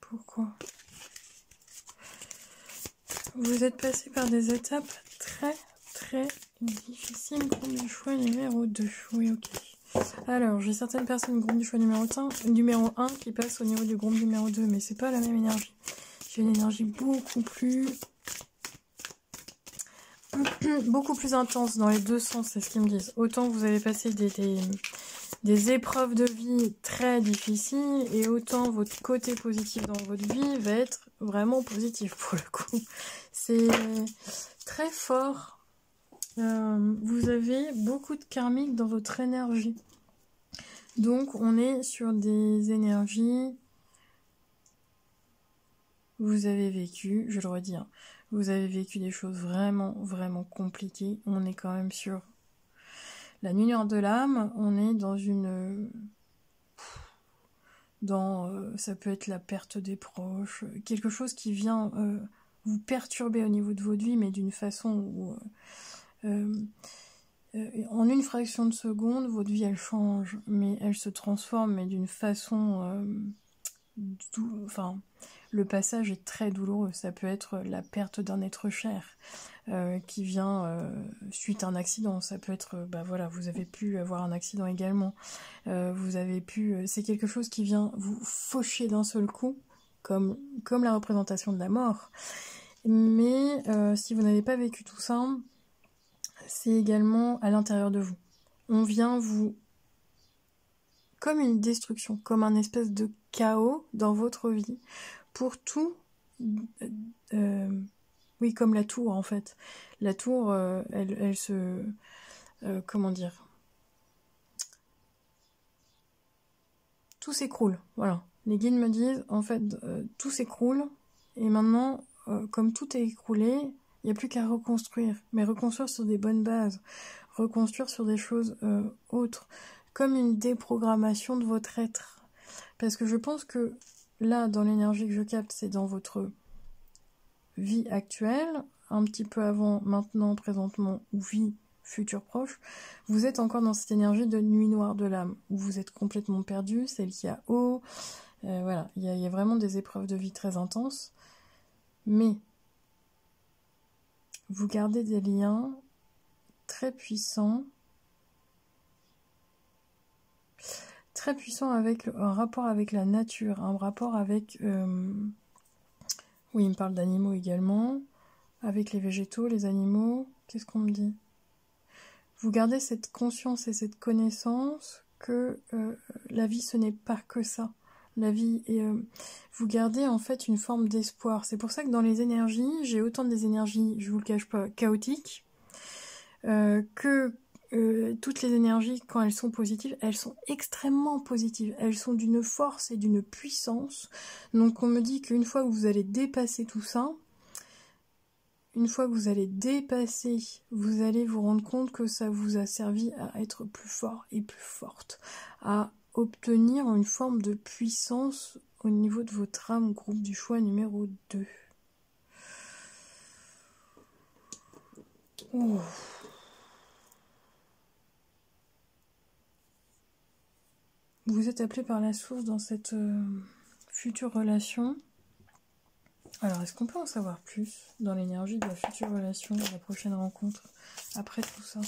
Pourquoi? Vous êtes passé par des étapes très difficiles, groupe du choix numéro 2. Oui, ok. Alors, j'ai certaines personnes groupe du choix numéro 1 qui passent au niveau du groupe numéro 2, mais c'est pas la même énergie. J'ai une énergie beaucoup plus intense dans les deux sens, c'est ce qu'ils me disent. Autant vous avez passé des épreuves de vie très difficiles, et autant votre côté positif dans votre vie va être vraiment positif pour le coup. C'est très fort. Vous avez beaucoup de karmique dans votre énergie. Donc on est sur des énergies... Vous avez vécu, je le redis, hein, vous avez vécu des choses vraiment compliquées. On est quand même sur la nuit noire de l'âme. On est dans une... ça peut être la perte des proches, quelque chose qui vient vous perturber au niveau de votre vie, mais d'une façon où... en une fraction de seconde, votre vie elle change, mais elle se transforme, mais d'une façon... enfin, le passage est très douloureux. Ça peut être la perte d'un être cher qui vient suite à un accident. Ça peut être, voilà, vous avez pu avoir un accident également. Vous avez pu, c'est quelque chose qui vient vous faucher d'un seul coup, comme la représentation de la mort. Mais si vous n'avez pas vécu tout ça, c'est également à l'intérieur de vous. On vient vous... comme une destruction, comme un espèce de chaos dans votre vie, pour tout... oui, comme la tour en fait. La tour, elle se... comment dire? Tout s'écroule, voilà. Les guides me disent, en fait, tout s'écroule, et maintenant, comme tout est écroulé, il n'y a plus qu'à reconstruire, mais reconstruire sur des bonnes bases, reconstruire sur des choses autres, comme une déprogrammation de votre être. Parce que je pense que là, dans l'énergie que je capte, c'est dans votre vie actuelle, un petit peu avant, maintenant, présentement, ou vie futur proche, vous êtes encore dans cette énergie de nuit noire de l'âme, où vous êtes complètement perdu, celle qui a haut, voilà, il y a vraiment des épreuves de vie très intenses, mais vous gardez des liens très puissants avec un rapport avec la nature, un rapport avec... oui, il me parle d'animaux également, avec les végétaux, les animaux, qu'est-ce qu'on me dit? Vous gardez cette conscience et cette connaissance que la vie, ce n'est pas que ça. La vie, et vous gardez en fait une forme d'espoir. C'est pour ça que dans les énergies, j'ai autant des énergies, je vous le cache pas, chaotiques, que toutes les énergies, quand elles sont positives, elles sont extrêmement positives. Elles sont d'une force et d'une puissance. Donc on me dit qu'une fois que vous allez dépasser tout ça, une fois que vous allez dépasser, vous allez vous rendre compte que ça vous a servi à être plus fort et plus forte, à obtenir une forme de puissance au niveau de votre âme, groupe du choix numéro 2. Oh. Vous êtes appelé par la source dans cette future relation. Alors, est-ce qu'on peut en savoir plus dans l'énergie de la future relation, de la prochaine rencontre, après tout ça?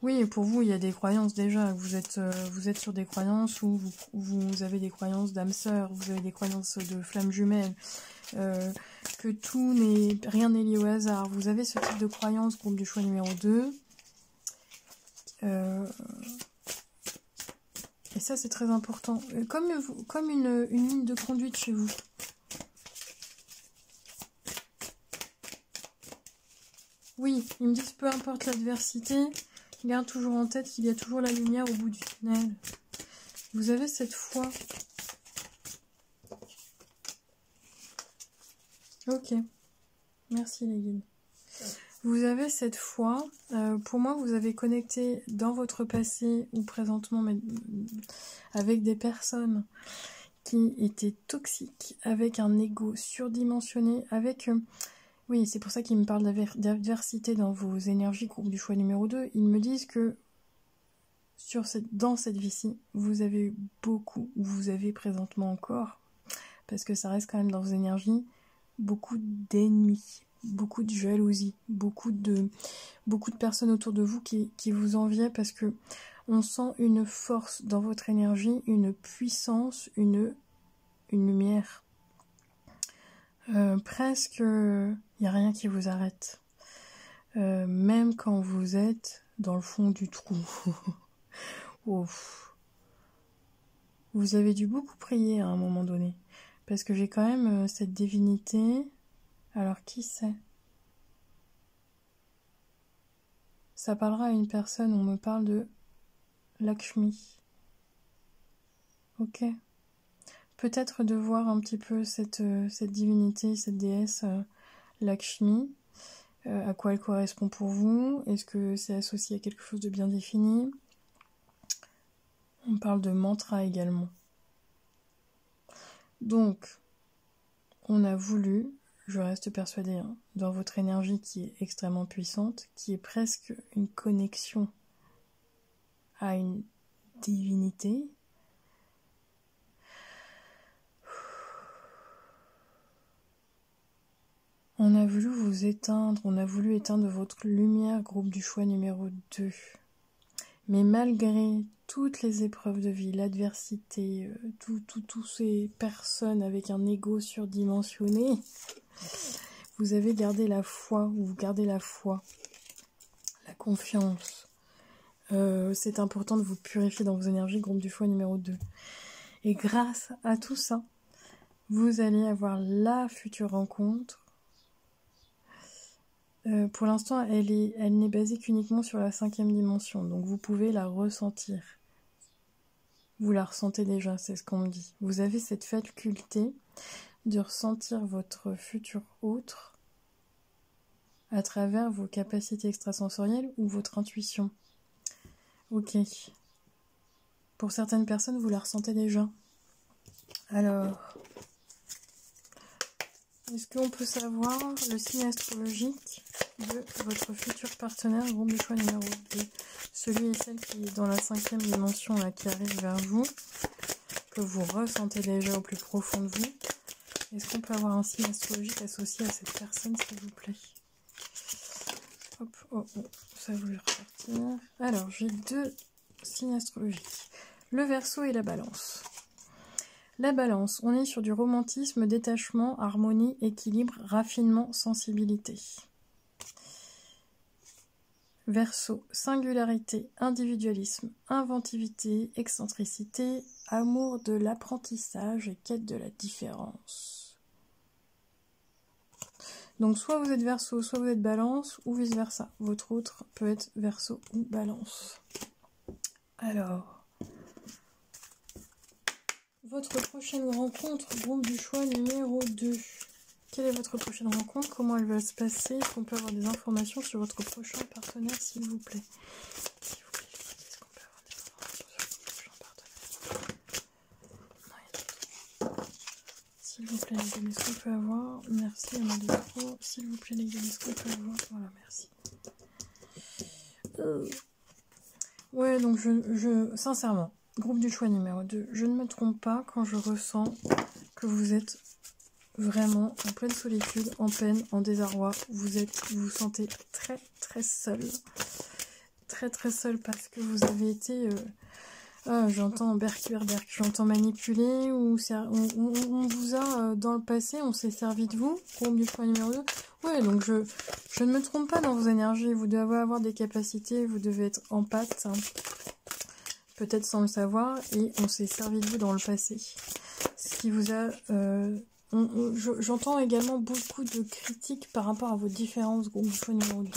Oui, pour vous, il y a des croyances déjà. Vous êtes sur des croyances où vous avez des croyances d'âme sœur, vous avez des croyances de flammes jumelles, que rien n'est lié au hasard. Vous avez ce type de croyance, groupe du choix numéro 2. Et ça, c'est très important. Comme une ligne de conduite chez vous. Oui, ils me disent peu importe l'adversité, garde toujours en tête qu'il y a toujours la lumière au bout du tunnel. Vous avez cette foi. Ok. Merci les guides. Vous avez cette foi. Pour moi, vous avez connecté dans votre passé ou présentement avec des personnes qui étaient toxiques, avec un ego surdimensionné, avec... oui, c'est pour ça qu'ils me parlent d'adversité dans vos énergies, groupe du choix numéro 2. Ils me disent que dans cette vie-ci, vous avez eu beaucoup, ou vous avez présentement encore, parce que ça reste quand même dans vos énergies, beaucoup d'ennemis, beaucoup de jalousie, beaucoup de personnes autour de vous qui vous enviaient parce que on sent une force dans votre énergie, une puissance, une lumière. Presque, il n'y a rien qui vous arrête. Même quand vous êtes dans le fond du trou. Ouf. Vous avez dû beaucoup prier à un moment donné. Parce que j'ai quand même cette divinité. Alors qui sait? Ça parlera à une personne, on me parle de Lakshmi. Ok. Peut-être de voir un petit peu cette divinité, cette déesse Lakshmi, à quoi elle correspond pour vous, est-ce que c'est associé à quelque chose de bien défini? On parle de mantra également. Donc, on a voulu, je reste persuadée, hein, dans votre énergie qui est extrêmement puissante, qui est presque une connexion à une divinité, on a voulu vous éteindre, on a voulu éteindre votre lumière, groupe du choix numéro 2. Mais malgré toutes les épreuves de vie, l'adversité, toutes ces personnes avec un ego surdimensionné, vous avez gardé la foi, vous gardez la foi, la confiance. C'est important de vous purifier dans vos énergies, groupe du foie numéro 2. Et grâce à tout ça, vous allez avoir la future rencontre. Pour l'instant, elle n'est basée qu'uniquement sur la 5e dimension, donc vous pouvez la ressentir. Vous la ressentez déjà, c'est ce qu'on me dit. Vous avez cette faculté de ressentir votre futur autre à travers vos capacités extrasensorielles ou votre intuition. Ok. Pour certaines personnes, vous la ressentez déjà. Alors, est-ce qu'on peut savoir le signe astrologique de votre futur partenaire, groupe de choix numéro 2? Celui et celle qui est dans la 5e dimension, là, qui arrive vers vous, que vous ressentez déjà au plus profond de vous. Est-ce qu'on peut avoir un signe astrologique associé à cette personne, s'il vous plaît? Hop, oh, ça voulait ressortir. Alors, j'ai 2 signes astrologiques. Le Verseau et la Balance. La Balance, on est sur du romantisme, détachement, harmonie, équilibre, raffinement, sensibilité. Verseau, singularité, individualisme, inventivité, excentricité, amour de l'apprentissage et quête de la différence. Donc soit vous êtes Verseau, soit vous êtes Balance, ou vice versa. Votre autre peut être Verseau ou Balance. Alors, votre prochaine rencontre, groupe du choix numéro 2. Quelle est votre prochaine rencontre? Comment elle va se passer? Est-ce qu'on peut avoir des informations sur votre prochain partenaire, s'il vous plaît? S'il vous plaît, est-ce qu'on peut avoir des informations sur votre prochain partenaire? Non, il y a tout. S'il vous plaît, les gars, est-ce qu'on peut avoir? Merci, il y en a deux trop. S'il vous plaît, les gars, est-ce qu'on peut avoir? Voilà, merci. Ouais, donc sincèrement, groupe du choix numéro 2, je ne me trompe pas quand je ressens que vous êtes vraiment en pleine solitude, en peine, en désarroi. Vous vous sentez très très seul. Très très seul parce que vous avez été... j'entends berk, j'entends manipuler, ou on vous a, dans le passé, on s'est servi de vous, groupe du choix numéro 2. Ouais, donc je ne me trompe pas dans vos énergies, vous devez avoir des capacités, vous devez être en pâte, hein, peut-être sans le savoir, et on s'est servi de vous dans le passé. Ce qui vous a... j'entends également beaucoup de critiques par rapport à vos différences, groupe du choix numéro 2.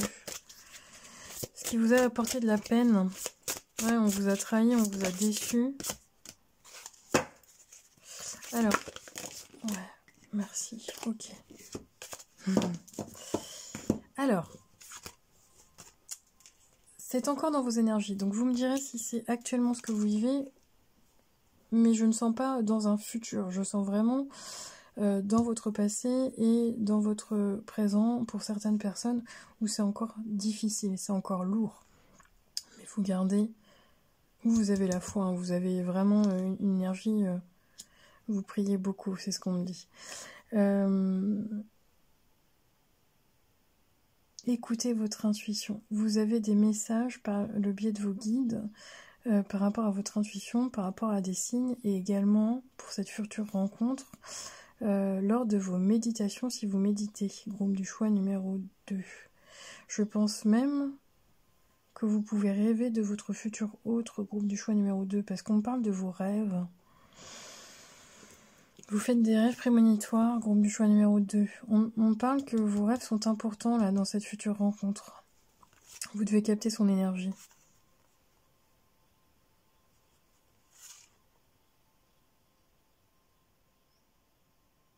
Ce qui vous a apporté de la peine. Ouais, on vous a trahi, on vous a déçu. Alors, ouais, merci, ok. Alors, c'est encore dans vos énergies, donc vous me direz si c'est actuellement ce que vous vivez, mais je ne sens pas dans un futur, je sens vraiment dans votre passé et dans votre présent pour certaines personnes où c'est encore difficile, c'est encore lourd. Mais vous gardez, vous avez la foi, hein, vous avez vraiment une énergie, vous priez beaucoup, c'est ce qu'on me dit. Écoutez votre intuition. Vous avez des messages par le biais de vos guides par rapport à votre intuition, par rapport à des signes, et également pour cette future rencontre lors de vos méditations si vous méditez. Groupe du choix numéro 2. Je pense même que vous pouvez rêver de votre futur autre, groupe du choix numéro 2, parce qu'on parle de vos rêves. Vous faites des rêves prémonitoires, groupe du choix numéro 2. On parle que vos rêves sont importants là dans cette future rencontre. Vous devez capter son énergie.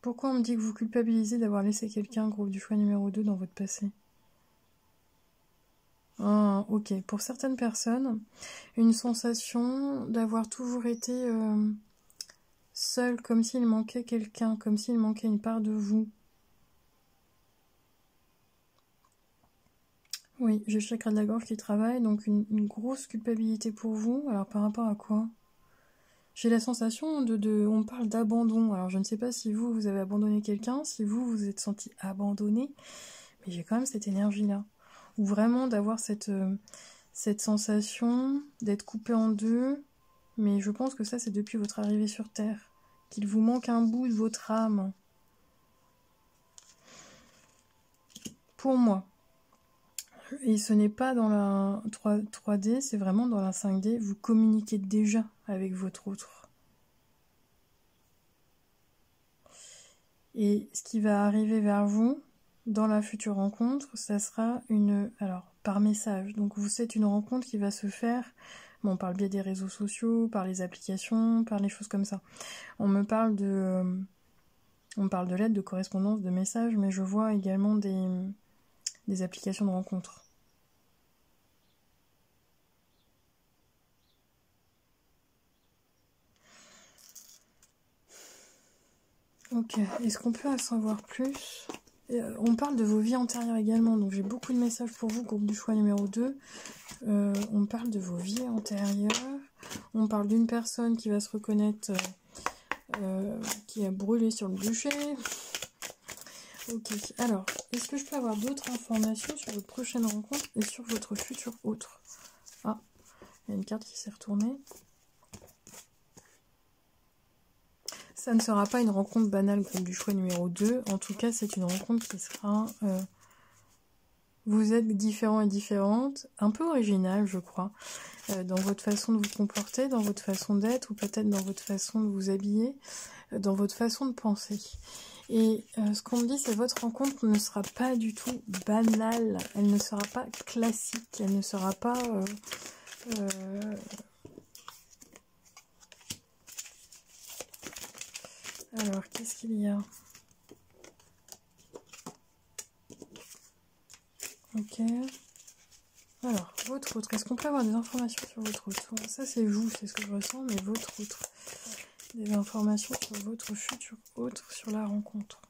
Pourquoi on me dit que vous culpabilisez d'avoir laissé quelqu'un, groupe du choix numéro 2, dans votre passé? Ah, ok. Pour certaines personnes, une sensation d'avoir toujours été seul, comme s'il manquait quelqu'un, comme s'il manquait une part de vous. Oui, j'ai le chakra de la gorge qui travaille, donc une grosse culpabilité pour vous. Alors par rapport à quoi? J'ai la sensation on parle d'abandon. Alors je ne sais pas si vous avez abandonné quelqu'un, si vous êtes senti abandonné, mais j'ai quand même cette énergie-là. Ou vraiment d'avoir cette cette sensation d'être coupé en deux, mais je pense que ça c'est depuis votre arrivée sur Terre, qu'il vous manque un bout de votre âme. Pour moi. Et ce n'est pas dans la 3D, c'est vraiment dans la 5D. Vous communiquez déjà avec votre autre. Et ce qui va arriver vers vous dans la future rencontre, ça sera par message. Donc c'est une rencontre qui va se faire, bon, par le biais des réseaux sociaux, par les applications, par les choses comme ça. On parle de lettres, de correspondance, de messages, mais je vois également des applications de rencontres. Ok, est-ce qu'on peut en savoir plus? On parle de vos vies antérieures également, donc j'ai beaucoup de messages pour vous, groupe du choix numéro 2. On parle de vos vies antérieures, on parle d'une personne qui va se reconnaître, qui a brûlé sur le bûcher. Ok, alors, est-ce que je peux avoir d'autres informations sur votre prochaine rencontre et sur votre futur autre? Ah, il y a une carte qui s'est retournée. Ça ne sera pas une rencontre banale, groupe du choix numéro 2. En tout cas, c'est une rencontre qui sera... vous êtes différents et différentes, un peu original, je crois, dans votre façon de vous comporter, dans votre façon d'être, ou peut-être dans votre façon de vous habiller, dans votre façon de penser. Et ce qu'on me dit, c'est que votre rencontre ne sera pas du tout banale, elle ne sera pas classique, elle ne sera pas... Alors, qu'est-ce qu'il y a? Ok. Alors, votre autre. Est-ce qu'on peut avoir des informations sur votre autre? Ça, c'est vous, c'est ce que je ressens, mais votre autre. Des informations sur votre futur autre, sur la rencontre.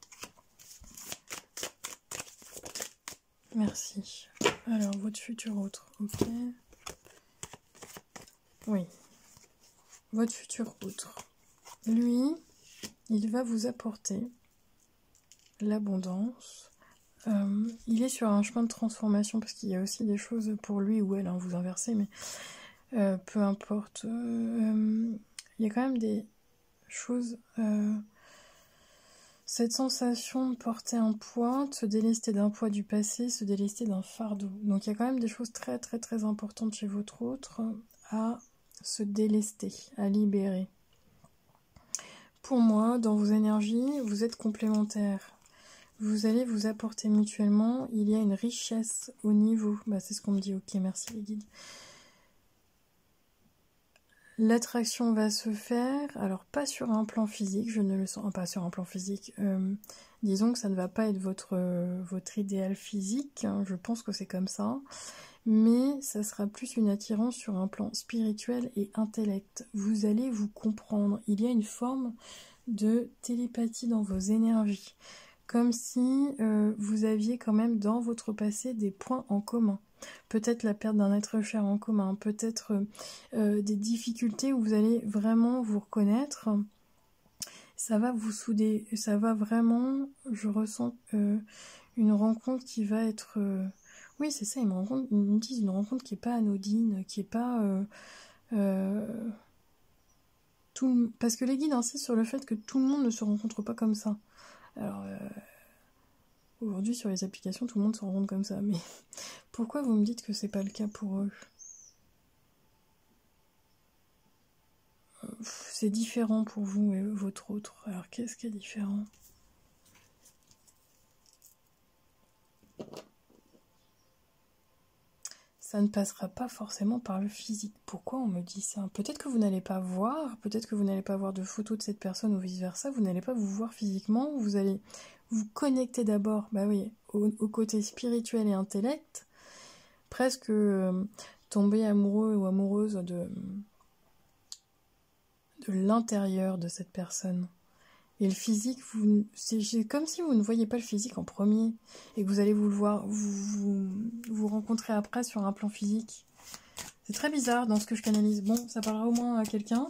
Merci. Alors, votre futur autre. Ok. Oui. Votre futur autre. Lui, il va vous apporter l'abondance. Il est sur un chemin de transformation parce qu'il y a aussi des choses pour lui ou elle, hein, vous inversez, mais peu importe. Il y a quand même des choses... cette sensation de porter un poids, de se délester d'un poids du passé, se délester d'un fardeau. Donc il y a quand même des choses très très très importantes chez votre autre à se délester, à libérer. Pour moi, dans vos énergies, vous êtes complémentaires. Vous allez vous apporter mutuellement. Il y a une richesse au niveau. Bah, c'est ce qu'on me dit. Ok, merci les guides. L'attraction va se faire. Alors, pas sur un plan physique. Je ne le sens pas sur un plan physique. Disons que ça ne va pas être votre idéal physique. Hein, je pense que c'est comme ça. Mais ça sera plus une attirance sur un plan spirituel et intellect. Vous allez vous comprendre. Il y a une forme de télépathie dans vos énergies. Comme si vous aviez quand même dans votre passé des points en commun. Peut-être la perte d'un être cher en commun, peut-être des difficultés où vous allez vraiment vous reconnaître. Ça va vous souder, ça va vraiment, je ressens une rencontre qui va être... oui, c'est ça, ils me disent une rencontre qui n'est pas anodine, qui n'est pas... parce que les guides insistent sur le fait que tout le monde ne se rencontre pas comme ça. Alors, aujourd'hui, sur les applications, tout le monde se rencontre comme ça. Mais pourquoi vous me dites que c'est pas le cas pour eux? C'est différent pour vous et votre autre. Alors, qu'est-ce qui est différent? Ça ne passera pas forcément par le physique. Pourquoi on me dit ça? Peut-être que vous n'allez pas voir, peut-être que vous n'allez pas voir de photos de cette personne ou vice-versa, vous n'allez pas vous voir physiquement, vous allez vous connecter d'abord, bah oui, au côté spirituel et intellect, presque tomber amoureux ou amoureuse de l'intérieur de cette personne. Et le physique, c'est comme si vous ne voyez pas le physique en premier et que vous allez vous le voir, vous rencontrer après sur un plan physique. C'est très bizarre dans ce que je canalise. Bon, ça parlera au moins à quelqu'un.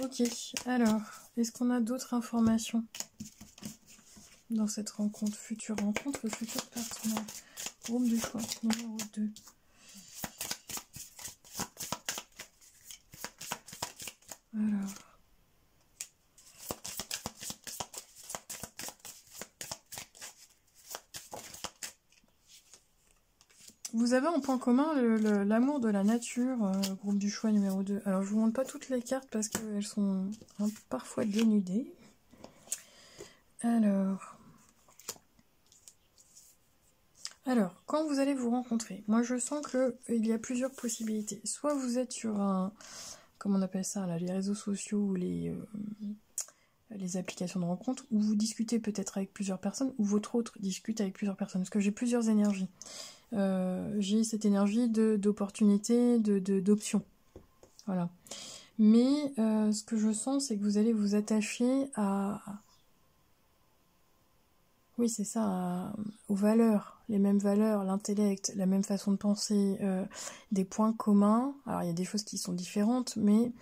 Ok, alors, est-ce qu'on a d'autres informations dans cette rencontre, future rencontre, futur partenaire? Groupe du choix, numéro 2. Alors. Vous avez en point commun l'amour de la nature, groupe du choix numéro 2. Alors je vous montre pas toutes les cartes parce qu'elles sont parfois dénudées. Alors, quand vous allez vous rencontrer, moi je sens qu'il y a plusieurs possibilités. Soit vous êtes sur un, comment on appelle ça là, les réseaux sociaux ou les applications de rencontre, où vous discutez peut-être avec plusieurs personnes, ou votre autre discute avec plusieurs personnes, parce que j'ai plusieurs énergies. J'ai cette énergie d'opportunité, d'option. Voilà. Mais ce que je sens, c'est que vous allez vous attacher à... Oui, c'est ça, aux valeurs, les mêmes valeurs, l'intellect, la même façon de penser, des points communs. Alors, il y a des choses qui sont différentes, mais...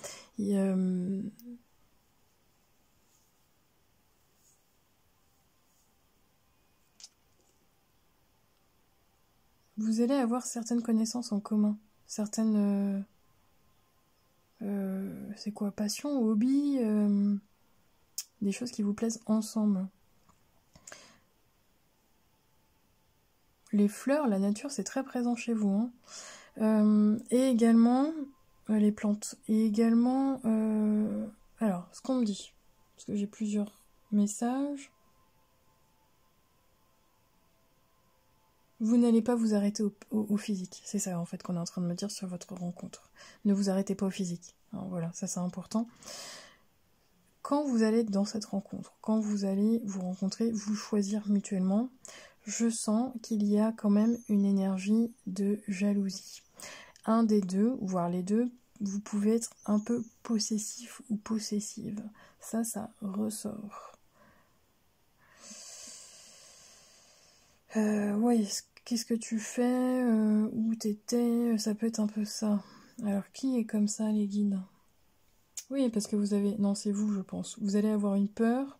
vous allez avoir certaines connaissances en commun, certaines... c'est quoi, passion, hobby, des choses qui vous plaisent ensemble. Les fleurs, la nature, c'est très présent chez vous. Hein. Et également, les plantes. Et également, alors, ce qu'on me dit, parce que j'ai plusieurs messages. Vous n'allez pas vous arrêter au physique. C'est ça, en fait, qu'on est en train de me dire sur votre rencontre. Ne vous arrêtez pas au physique. Alors, voilà, ça, c'est important. Quand vous allez être dans cette rencontre, quand vous allez vous rencontrer, vous choisir mutuellement, je sens qu'il y a quand même une énergie de jalousie. Un des deux, voire les deux, vous pouvez être un peu possessif ou possessive. Ça ressort. Ouais, qu'est-ce que tu fais, où t'étais, ça peut être un peu ça. Alors, qui est comme ça, les guides? Oui, parce que vous avez... Non, c'est vous, je pense. Vous allez avoir une peur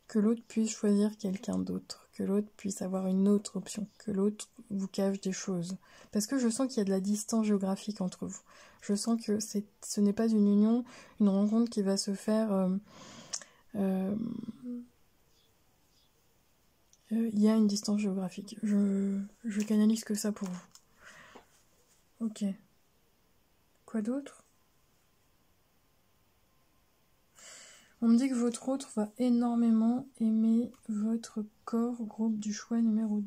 que l'autre puisse choisir quelqu'un d'autre, que l'autre puisse avoir une autre option, que l'autre vous cache des choses. Parce que je sens qu'il y a de la distance géographique entre vous. Je sens que ce n'est pas une union, une rencontre qui va se faire... il y a une distance géographique. Je canalise que ça pour vous. Ok. Quoi d'autre? On me dit que votre autre va énormément aimer votre corps, groupe du choix numéro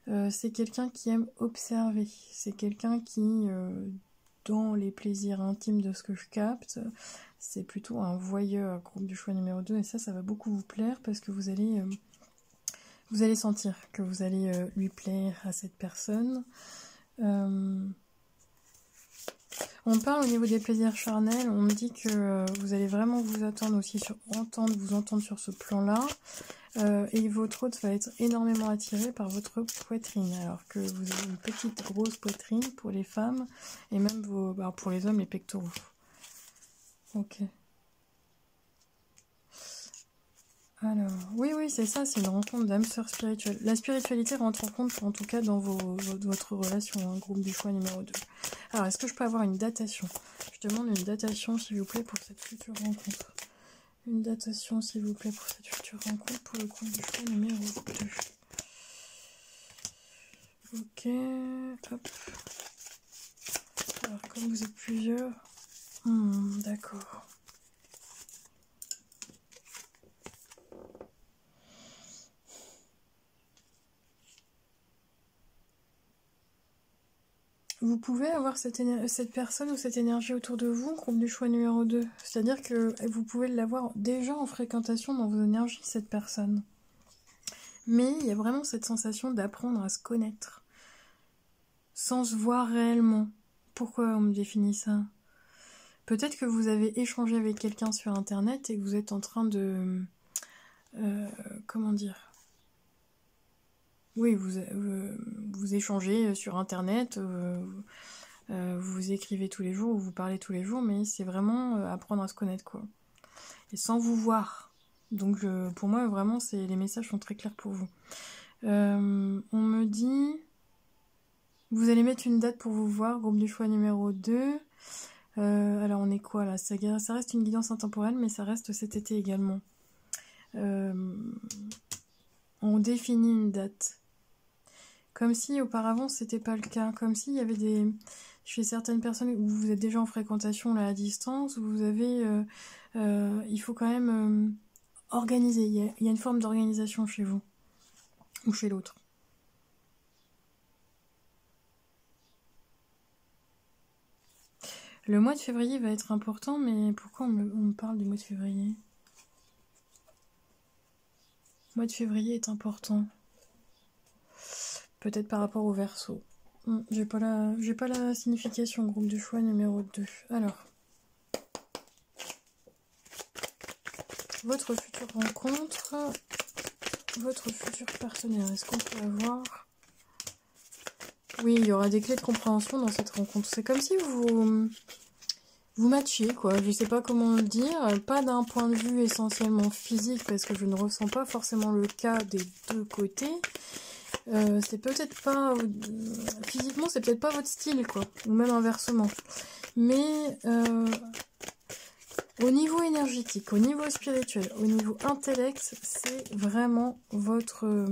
2. C'est quelqu'un qui aime observer. C'est quelqu'un qui, dans les plaisirs intimes de ce que je capte, c'est plutôt un voyeur, groupe du choix numéro 2. Et ça va beaucoup vous plaire parce que vous allez sentir que vous allez lui plaire à cette personne. On parle au niveau des plaisirs charnels, on me dit que vous allez vraiment vous attendre aussi vous entendre sur ce plan-là. Et votre autre va être énormément attiré par votre poitrine, alors que vous avez une petite grosse poitrine pour les femmes, et même pour les hommes, les pectoraux. Ok. Alors, oui, c'est ça, c'est une rencontre d'âme sœur spirituelle. La spiritualité rentre en compte, en tout cas, dans votre relation, hein, groupe du choix numéro 2. Alors, est-ce que je peux avoir une datation? Je demande une datation, s'il vous plaît, pour cette future rencontre. Une datation, s'il vous plaît, pour cette future rencontre, pour le groupe du choix numéro 2. Ok, hop. Alors, comme vous êtes plusieurs... d'accord. Vous pouvez avoir cette personne ou cette énergie autour de vous, groupe du choix numéro 2. C'est-à-dire que vous pouvez l'avoir déjà en fréquentation dans vos énergies, cette personne. Mais il y a vraiment cette sensation d'apprendre à se connaître, sans se voir réellement. Pourquoi on me définit ça? Peut-être que vous avez échangé avec quelqu'un sur Internet et que vous êtes en train de... comment dire? Oui, vous échangez sur Internet, vous écrivez tous les jours, vous parlez tous les jours, mais c'est vraiment apprendre à se connaître, quoi. Et sans vous voir. Donc, pour moi, vraiment, les messages sont très clairs pour vous. On me dit... Vous allez mettre une date pour vous voir, groupe du choix numéro 2. Alors on est quoi là? Ça reste une guidance intemporelle, mais ça reste cet été également. On définit une date. Comme si auparavant c'était pas le cas. Comme s'il y avait chez certaines personnes où vous êtes déjà en fréquentation là à distance, où vous avez... il faut quand même organiser. Il y a une forme d'organisation chez vous. Ou chez l'autre. Le mois de février va être important, mais pourquoi on me parle du mois de février? Le mois de février est important. Peut-être par rapport au Verseau. J'ai pas la signification, groupe de choix numéro 2. Alors. Votre future rencontre. Votre futur partenaire. Est-ce qu'on peut avoir... Oui, il y aura des clés de compréhension dans cette rencontre. C'est comme si vous matchiez, quoi. Je sais pas comment le dire. Pas d'un point de vue essentiellement physique, parce que je ne ressens pas forcément le cas des deux côtés. C'est peut-être pas... physiquement, c'est peut-être pas votre style, quoi. Ou même inversement. Mais au niveau énergétique, au niveau spirituel, au niveau intellect, c'est vraiment votre...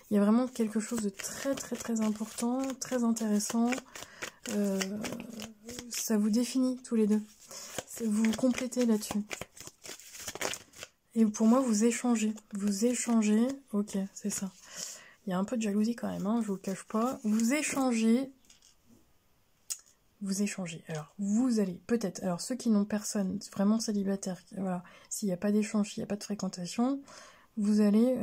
il y a vraiment quelque chose de très très très important, très intéressant. Ça vous définit tous les deux. Vous vous complétez là-dessus. Et pour moi, vous échangez. Vous échangez. Ok, c'est ça. Il y a un peu de jalousie quand même, hein, je vous le cache pas. Vous échangez. Vous échangez. Alors, vous allez, peut-être, alors ceux qui n'ont personne, vraiment célibataires, voilà, s'il n'y a pas d'échange, s'il n'y a pas de fréquentation, vous allez,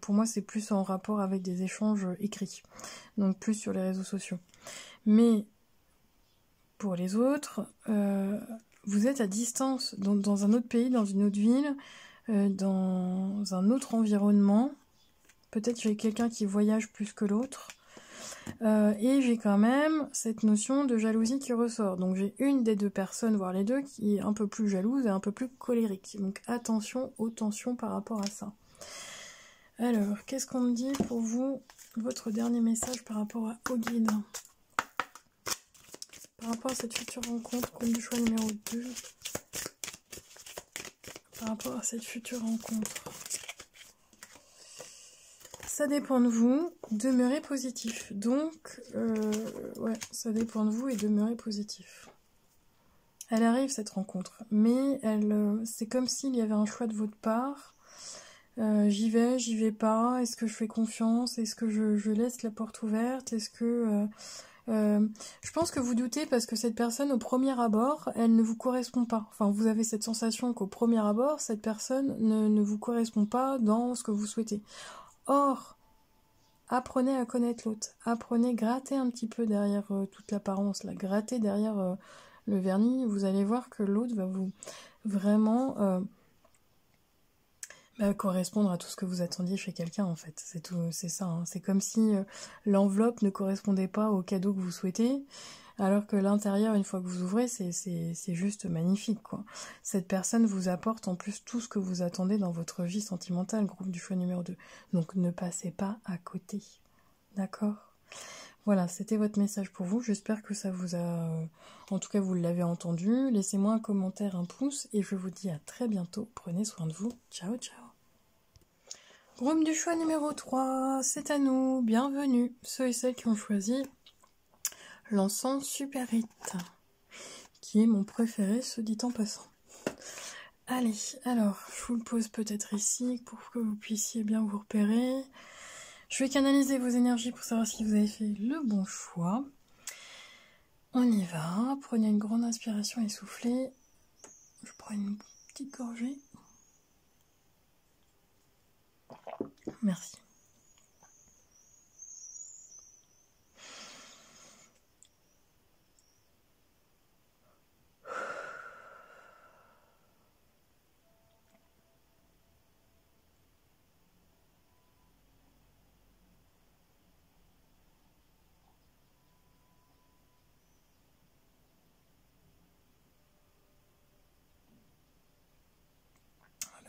pour moi, c'est plus en rapport avec des échanges écrits. Donc, plus sur les réseaux sociaux. Mais, pour les autres, vous êtes à distance, dans un autre pays, dans une autre ville, dans un autre environnement. Peut-être j'ai quelqu'un qui voyage plus que l'autre. Et j'ai quand même cette notion de jalousie qui ressort. Donc j'ai une des deux personnes, voire les deux, qui est un peu plus jalouse et un peu plus colérique. Donc attention aux tensions par rapport à ça. Alors, qu'est-ce qu'on me dit pour vous, votre dernier message par rapport au guide? Par rapport à cette future rencontre, groupe du choix numéro 2. Par rapport à cette future rencontre. Ça dépend de vous, demeurez positif. Donc, ouais, ça dépend de vous et demeurez positif. Elle arrive cette rencontre, mais c'est comme s'il y avait un choix de votre part. J'y vais pas, est-ce que je fais confiance, est-ce que je laisse la porte ouverte, est-ce que... je pense que vous doutez parce que cette personne, au premier abord, elle ne vous correspond pas. Enfin, vous avez cette sensation qu'au premier abord, cette personne ne vous correspond pas dans ce que vous souhaitez. Or, apprenez à connaître l'autre. Apprenez, grattez un petit peu derrière toute l'apparence, là, grattez derrière le vernis. Vous allez voir que l'autre va vous vraiment correspondre à tout ce que vous attendiez chez quelqu'un, en fait. C'est tout, c'est ça. Hein. C'est comme si l'enveloppe ne correspondait pas au cadeau que vous souhaitez, alors que l'intérieur, une fois que vous ouvrez, c'est juste magnifique, quoi. Cette personne vous apporte en plus tout ce que vous attendez dans votre vie sentimentale, groupe du choix numéro 2. Donc ne passez pas à côté. D'accord ? Voilà, c'était votre message pour vous. J'espère que ça vous a... en tout cas, vous l'avez entendu. Laissez-moi un commentaire, un pouce, et je vous dis à très bientôt. Prenez soin de vous. Ciao, ciao. Groupe du choix numéro 3, c'est à nous. Bienvenue, ceux et celles qui ont choisi l'encens Superite, qui est mon préféré, se dit en passant. Allez, alors, je vous le pose peut-être ici pour que vous puissiez bien vous repérer. Je vais canaliser vos énergies pour savoir si vous avez fait le bon choix. On y va. Prenez une grande inspiration et soufflez. Je prends une petite gorgée. Merci.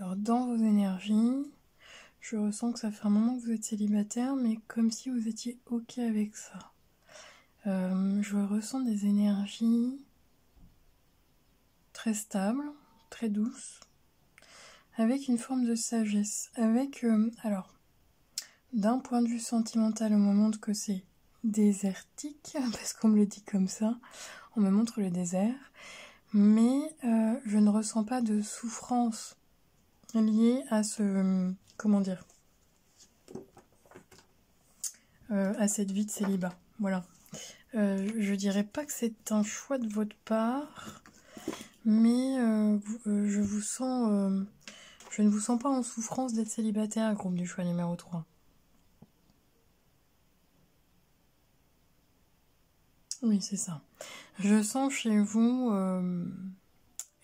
Alors, dans vos énergies, je ressens que ça fait un moment que vous êtes célibataire, mais comme si vous étiez OK avec ça. Je ressens des énergies très stable, très douce, avec une forme de sagesse, avec, alors, d'un point de vue sentimental, on me montre que c'est désertique, parce qu'on me le dit comme ça, on me montre le désert, mais je ne ressens pas de souffrance liée à ce, comment dire, à cette vie de célibat, voilà. Je dirais pas que c'est un choix de votre part, mais je vous sens, je ne vous sens pas en souffrance d'être célibataire, groupe du choix numéro 3. Oui, c'est ça. Je sens chez vous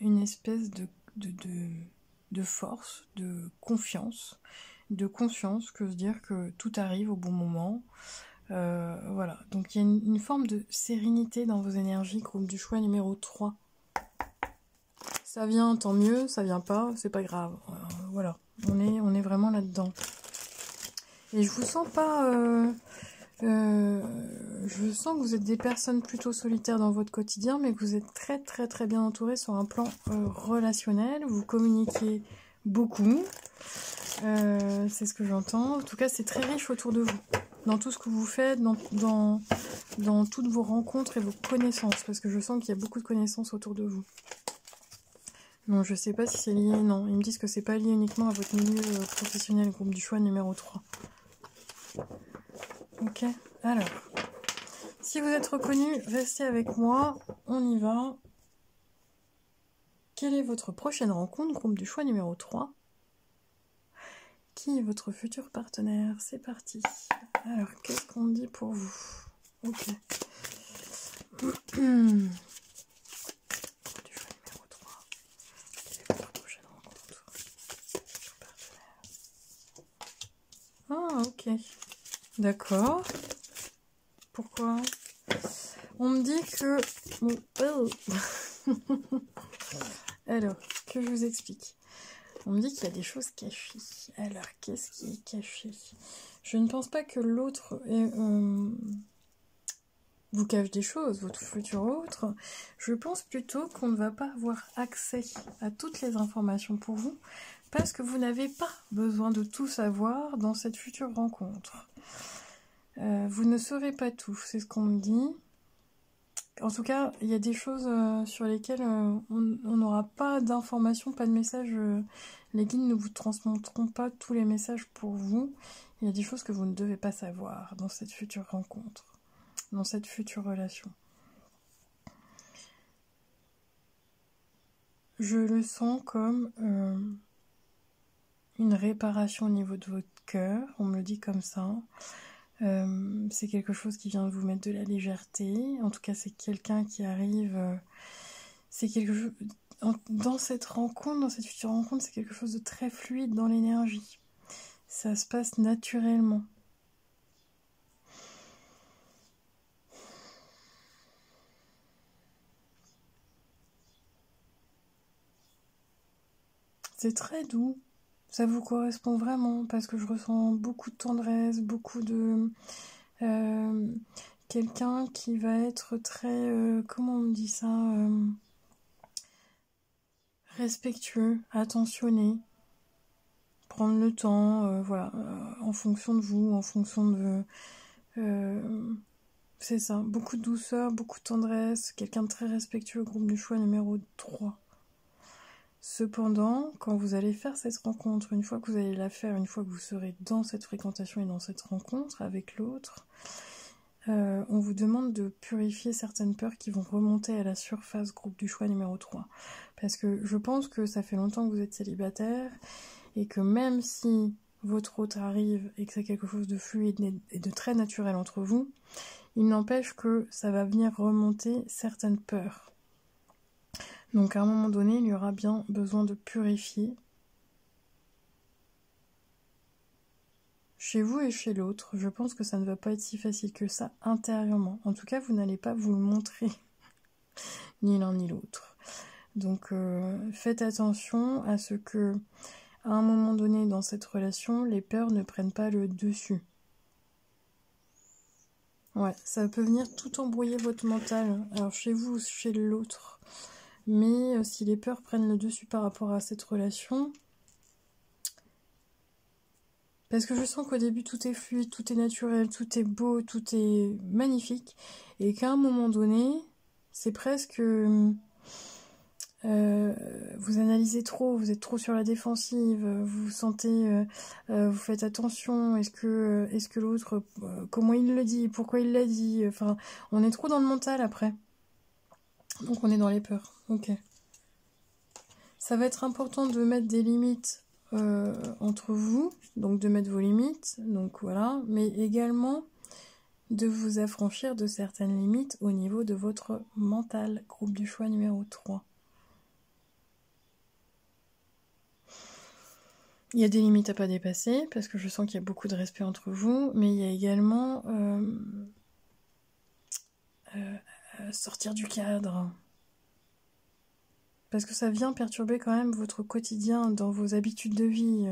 une espèce de force, de confiance, de conscience, que se dire que tout arrive au bon moment. Voilà, donc il y a une forme de sérénité dans vos énergies, groupe du choix numéro 3. Ça vient, tant mieux, ça vient pas, c'est pas grave. Voilà, on est vraiment là-dedans. Et je vous sens pas... je sens que vous êtes des personnes plutôt solitaires dans votre quotidien, mais que vous êtes très très très bien entourés sur un plan relationnel. Vous communiquez beaucoup. C'est ce que j'entends. En tout cas, c'est très riche autour de vous. Dans tout ce que vous faites, dans toutes vos rencontres et vos connaissances. Parce que je sens qu'il y a beaucoup de connaissances autour de vous. Non, je sais pas si c'est lié. Non, ils me disent que c'est pas lié uniquement à votre milieu professionnel, groupe du choix numéro 3. Ok, alors, si vous êtes reconnu, restez avec moi, on y va. Quelle est votre prochaine rencontre, groupe du choix numéro 3? Qui est votre futur partenaire? C'est parti. Alors, qu'est-ce qu'on dit pour vous? Ok. Du choix numéro 3. Quelle est votre prochaine rencontre? Futur partenaire. Ah, ok. D'accord. Pourquoi? On me dit que... Alors, que je vous explique. On me dit qu'il y a des choses cachées. Alors, qu'est-ce qui est caché? Je ne pense pas que l'autre vous cache des choses, votre futur autre. Je pense plutôt qu'on ne va pas avoir accès à toutes les informations pour vous, parce que vous n'avez pas besoin de tout savoir dans cette future rencontre. Vous ne saurez pas tout, c'est ce qu'on me dit. En tout cas, il y a des choses sur lesquelles on n'aura pas d'informations, pas de messages. Les guides ne vous transmettront pas tous les messages pour vous. Il y a des choses que vous ne devez pas savoir dans cette future rencontre, dans cette future relation. Je le sens comme une réparation au niveau de votre cœur, on me le dit comme ça. C'est quelque chose qui vient vous mettre de la légèreté. En tout cas, c'est quelqu'un qui arrive. C'est quelque chose. Dans cette rencontre, dans cette future rencontre, c'est quelque chose de très fluide dans l'énergie. Ça se passe naturellement. C'est très doux. Ça vous correspond vraiment parce que je ressens beaucoup de tendresse, beaucoup de... quelqu'un qui va être très... comment on me dit ça respectueux, attentionné. Prendre le temps, voilà, en fonction de vous, en fonction de... c'est ça, beaucoup de douceur, beaucoup de tendresse, quelqu'un de très respectueux, groupe du choix numéro 3. Cependant, quand vous allez faire cette rencontre, une fois que vous allez la faire, une fois que vous serez dans cette fréquentation et dans cette rencontre avec l'autre, on vous demande de purifier certaines peurs qui vont remonter à la surface, groupe du choix numéro 3. Parce que je pense que ça fait longtemps que vous êtes célibataire et que même si votre autre arrive et que c'est quelque chose de fluide et de très naturel entre vous, il n'empêche que ça va venir remonter certaines peurs. Donc à un moment donné, il y aura bien besoin de purifier chez vous et chez l'autre. Je pense que ça ne va pas être si facile que ça intérieurement. En tout cas, vous n'allez pas vous le montrer, ni l'un ni l'autre. Donc faites attention à ce que, à un moment donné dans cette relation, les peurs ne prennent pas le dessus. Ouais, ça peut venir tout embrouiller votre mental. Alors chez vous ou chez l'autre. Mais si les peurs prennent le dessus par rapport à cette relation, parce que je sens qu'au début tout est fluide, tout est naturel, tout est beau, tout est magnifique, et qu'à un moment donné, c'est presque... vous analysez trop, vous êtes trop sur la défensive, vous sentez, vous faites attention, est-ce que l'autre, comment il le dit, pourquoi il l'a dit, enfin, on est trop dans le mental après. Donc on est dans les peurs, ok. Ça va être important de mettre des limites entre vous, donc de mettre vos limites, donc voilà, mais également de vous affranchir de certaines limites au niveau de votre mental, groupe du choix numéro 3. Il y a des limites à pas dépasser, parce que je sens qu'il y a beaucoup de respect entre vous, mais il y a également sortir du cadre. Parce que ça vient perturber quand même votre quotidien, dans vos habitudes de vie,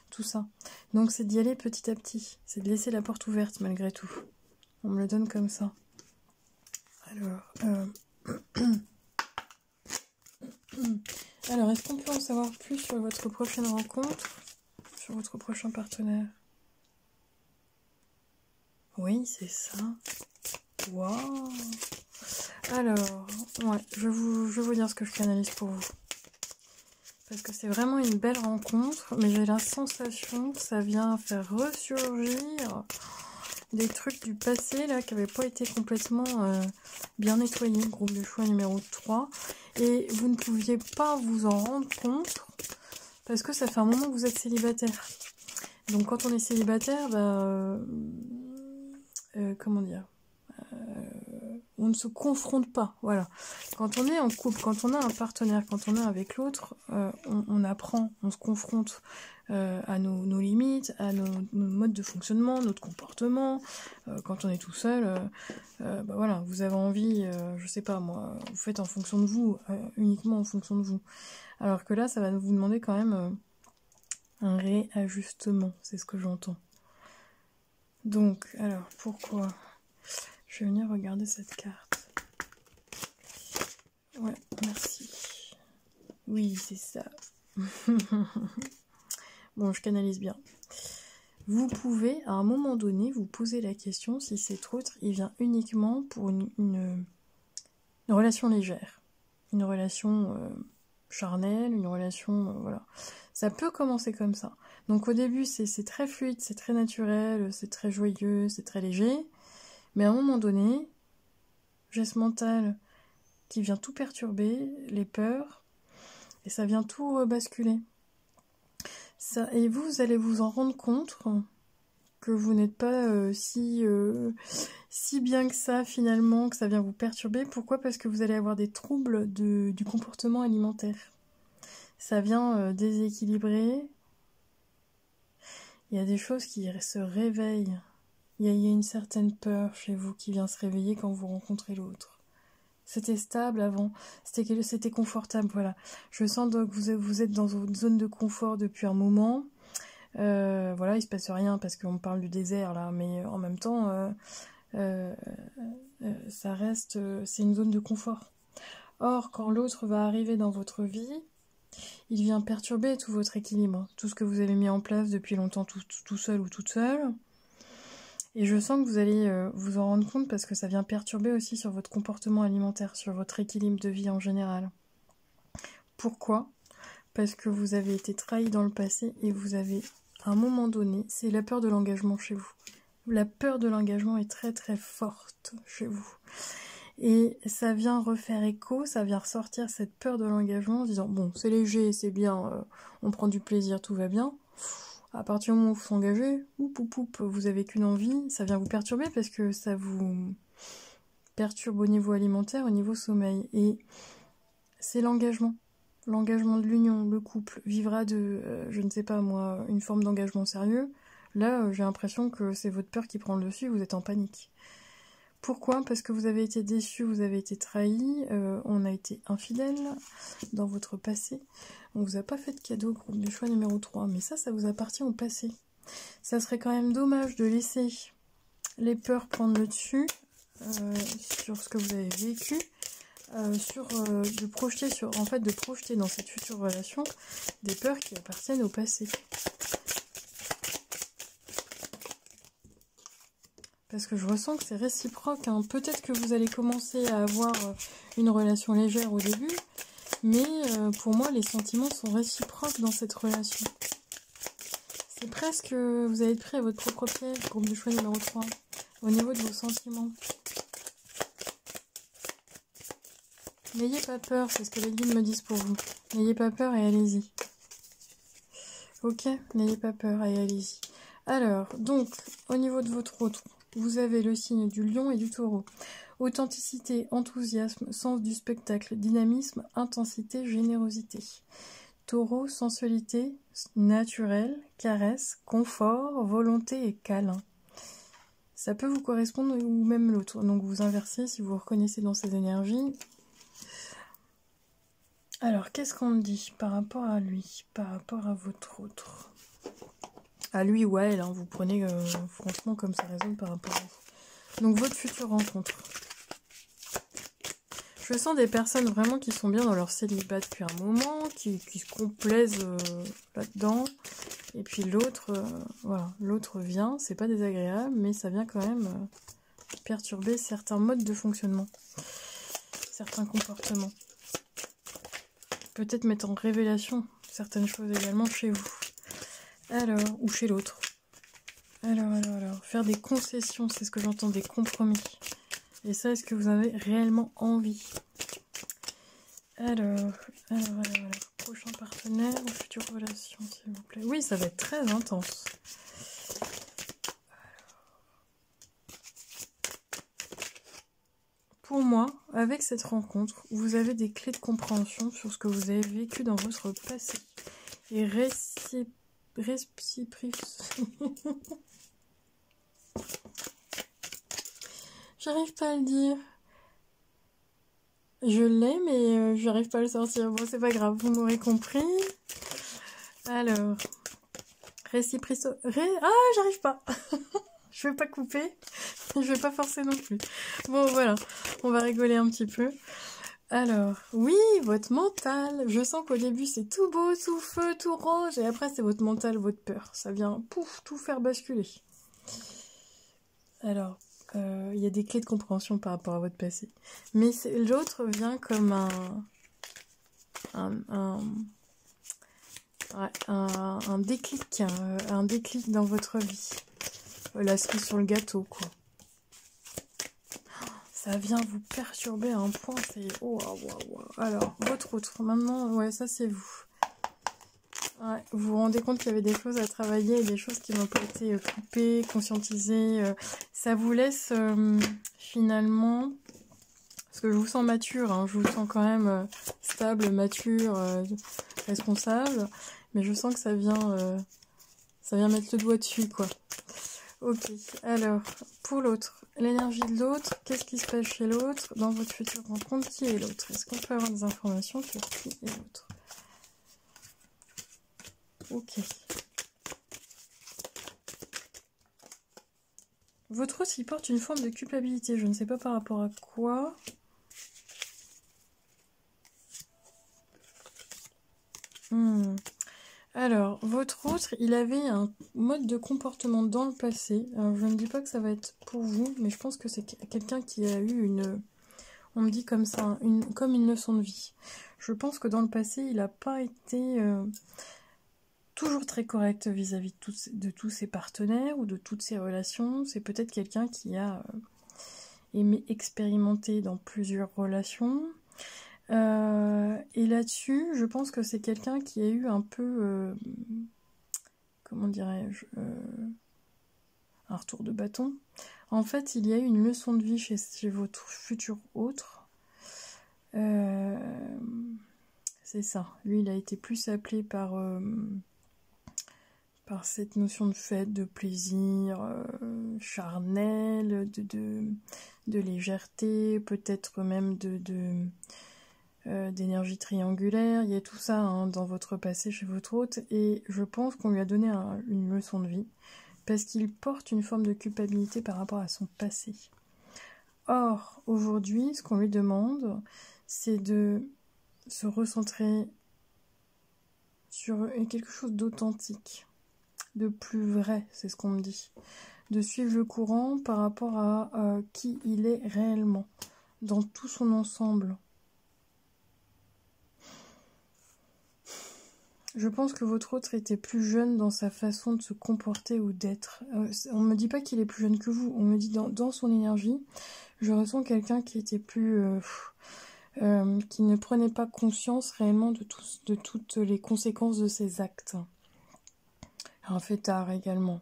tout ça. Donc c'est d'y aller petit à petit, c'est de laisser la porte ouverte malgré tout. On me le donne comme ça. Alors, est-ce qu'on peut en savoir plus sur votre prochaine rencontre, sur votre prochain partenaire? Oui, c'est ça. Waouh! Alors, ouais, je vais vous dire ce que je canalise pour vous. Parce que c'est vraiment une belle rencontre, mais j'ai la sensation que ça vient faire ressurgir des trucs du passé là qui n'avaient pas été complètement bien nettoyés. Groupe de choix numéro 3. Et vous ne pouviez pas vous en rendre compte parce que ça fait un moment que vous êtes célibataire. Donc quand on est célibataire, comment dire, on ne se confronte pas, voilà. Quand on est en couple, quand on a un partenaire, quand on est avec l'autre, on apprend, on se confronte à nos limites, à nos modes de fonctionnement, notre comportement. Quand on est tout seul, voilà, vous avez envie, je sais pas moi, vous faites en fonction de vous, uniquement en fonction de vous. Alors que là, ça va vous demander quand même un réajustement, c'est ce que j'entends. Donc, alors, pourquoi ? Je vais venir regarder cette carte. Ouais, merci. Oui, c'est ça. Bon, je canalise bien. Vous pouvez, à un moment donné, vous poser la question si cet autre, il vient uniquement pour une relation légère. Une relation charnelle, une relation... voilà. Ça peut commencer comme ça. Donc au début, c'est très fluide, c'est très naturel, c'est très joyeux, c'est très léger. Mais à un moment donné, j'ai ce mental qui vient tout perturber, les peurs, et ça vient tout basculer. Et vous allez vous en rendre compte que vous n'êtes pas si bien que ça finalement, que ça vient vous perturber. Pourquoi ? Parce que vous allez avoir des troubles du comportement alimentaire. Ça vient déséquilibrer. Il y a des choses qui se réveillent. Il y a une certaine peur chez vous qui vient se réveiller quand vous rencontrez l'autre. C'était stable avant, c'était confortable, voilà. Je sens donc que vous êtes dans une zone de confort depuis un moment. Voilà, il se passe rien parce qu'on parle du désert là, mais en même temps, ça reste, c'est une zone de confort. Or, quand l'autre va arriver dans votre vie, il vient perturber tout votre équilibre, tout ce que vous avez mis en place depuis longtemps tout seul ou toute seule. Et je sens que vous allez vous en rendre compte parce que ça vient perturber aussi sur votre comportement alimentaire, sur votre équilibre de vie en général. Pourquoi ? Parce que vous avez été trahi dans le passé et vous avez, à un moment donné, c'est la peur de l'engagement chez vous. La peur de l'engagement est très très forte chez vous. Et ça vient refaire écho, ça vient ressortir cette peur de l'engagement en disant « Bon, c'est léger, c'est bien, on prend du plaisir, tout va bien ». À partir du moment où vous s'engagez, vous avez qu'une envie, ça vient vous perturber parce que ça vous perturbe au niveau alimentaire, au niveau sommeil. Et c'est l'engagement. L'engagement de l'union, le couple, vivra de, je ne sais pas moi, une forme d'engagement sérieux. Là, j'ai l'impression que c'est votre peur qui prend le dessus, vous êtes en panique. Pourquoi ? Parce que vous avez été déçu, vous avez été trahi, on a été infidèle dans votre passé. On vous a pas fait de cadeau, groupe du choix numéro 3, mais ça vous appartient au passé. Ça serait quand même dommage de laisser les peurs prendre le dessus sur ce que vous avez vécu, de projeter de projeter dans cette future relation des peurs qui appartiennent au passé. Parce que je ressens que c'est réciproque, hein. Peut-être que vous allez commencer à avoir une relation légère au début, mais pour moi, les sentiments sont réciproques dans cette relation. C'est presque, vous allez être pris à votre propre piège, groupe de choix numéro 3, au niveau de vos sentiments. N'ayez pas peur, c'est ce que les guides me disent pour vous. N'ayez pas peur et allez-y. Ok, n'ayez pas peur et allez-y. Alors, donc, au niveau de votre autre, vous avez le signe du lion et du taureau. Authenticité, enthousiasme, sens du spectacle, dynamisme, intensité, générosité. Taureau, sensualité, naturel, caresse, confort, volonté et câlin. Ça peut vous correspondre ou même l'autre. Donc vous inversez si vous vous reconnaissez dans ces énergies. Alors, qu'est-ce qu'on me dit par rapport à lui, par rapport à votre autre? À lui ou à elle, hein, vous prenez franchement comme ça résonne par rapport à vous. Donc votre future rencontre. Je sens des personnes vraiment qui sont bien dans leur célibat depuis un moment, qui se complaisent là-dedans. Et puis l'autre, voilà, l'autre vient, c'est pas désagréable, mais ça vient quand même perturber certains modes de fonctionnement, certains comportements. Peut-être mettre en révélation certaines choses également chez vous. Alors, ou chez l'autre. Alors, faire des concessions, c'est ce que j'entends, des compromis. Et ça, est-ce que vous avez réellement envie? Alors, prochain partenaire ou future relation, s'il vous plaît. Oui, ça va être très intense. Pour moi, avec cette rencontre, vous avez des clés de compréhension sur ce que vous avez vécu dans votre passé. Et J'arrive pas à le dire. Je l'ai, mais j'arrive pas à le sortir. Bon, c'est pas grave, vous m'aurez compris. Alors, Ah, j'arrive pas. Je vais pas couper. Je vais pas forcer non plus. Bon, voilà. On va rigoler un petit peu. Alors, oui, votre mental. Je sens qu'au début, c'est tout beau, tout feu, tout rose. Et après, c'est votre mental, votre peur. Ça vient, pouf, tout faire basculer. Alors, il y a des clés de compréhension par rapport à votre passé. Mais l'autre vient comme un déclic, un déclic dans votre vie. La cerise sur le gâteau, quoi. Ça vient vous perturber à un point, c'est... Oh, wow. Alors, votre autre, maintenant, ouais, ça c'est vous. Ouais, vous vous rendez compte qu'il y avait des choses à travailler, des choses qui n'ont pas été coupées, conscientisées. Ça vous laisse finalement... Parce que je vous sens mature, hein, je vous sens quand même stable, mature, responsable. Mais je sens que ça vient mettre le doigt dessus, quoi. Ok, alors, pour l'autre, l'énergie de l'autre, qu'est-ce qui se passe chez l'autre dans votre future rencontre? Qui est l'autre? Est-ce qu'on peut avoir des informations sur qui est l'autre? Ok. Votre autre, il porte une forme de culpabilité, je ne sais pas par rapport à quoi. Alors, votre autre, il avait un mode de comportement dans le passé. Alors, je ne dis pas que ça va être pour vous, mais je pense que c'est quelqu'un qui a eu une... On me dit comme ça, comme une leçon de vie. Je pense que dans le passé, il n'a pas été toujours très correct vis-à-vis de tous ses partenaires ou de toutes ses relations. C'est peut-être quelqu'un qui a aimé expérimenter dans plusieurs relations. Et là-dessus, je pense que c'est quelqu'un qui a eu un peu, comment dirais-je, un retour de bâton. En fait, il y a eu une leçon de vie chez votre futur autre. C'est ça. Lui, il a été plus appelé par cette notion de fête, de plaisir charnel, de légèreté, peut-être même d'énergie triangulaire. Il y a tout ça hein, dans votre passé chez votre hôte et je pense qu'on lui a donné une leçon de vie parce qu'il porte une forme de culpabilité par rapport à son passé. Or, aujourd'hui, ce qu'on lui demande, c'est de se recentrer sur quelque chose d'authentique, de plus vrai, c'est ce qu'on me dit. De suivre le courant par rapport à qui il est réellement, dans tout son ensemble. Je pense que votre autre était plus jeune dans sa façon de se comporter ou d'être. On me dit pas qu'il est plus jeune que vous, on me dit dans son énergie, je ressens quelqu'un qui était plus... qui ne prenait pas conscience réellement de toutes les conséquences de ses actes. Un fêtard également.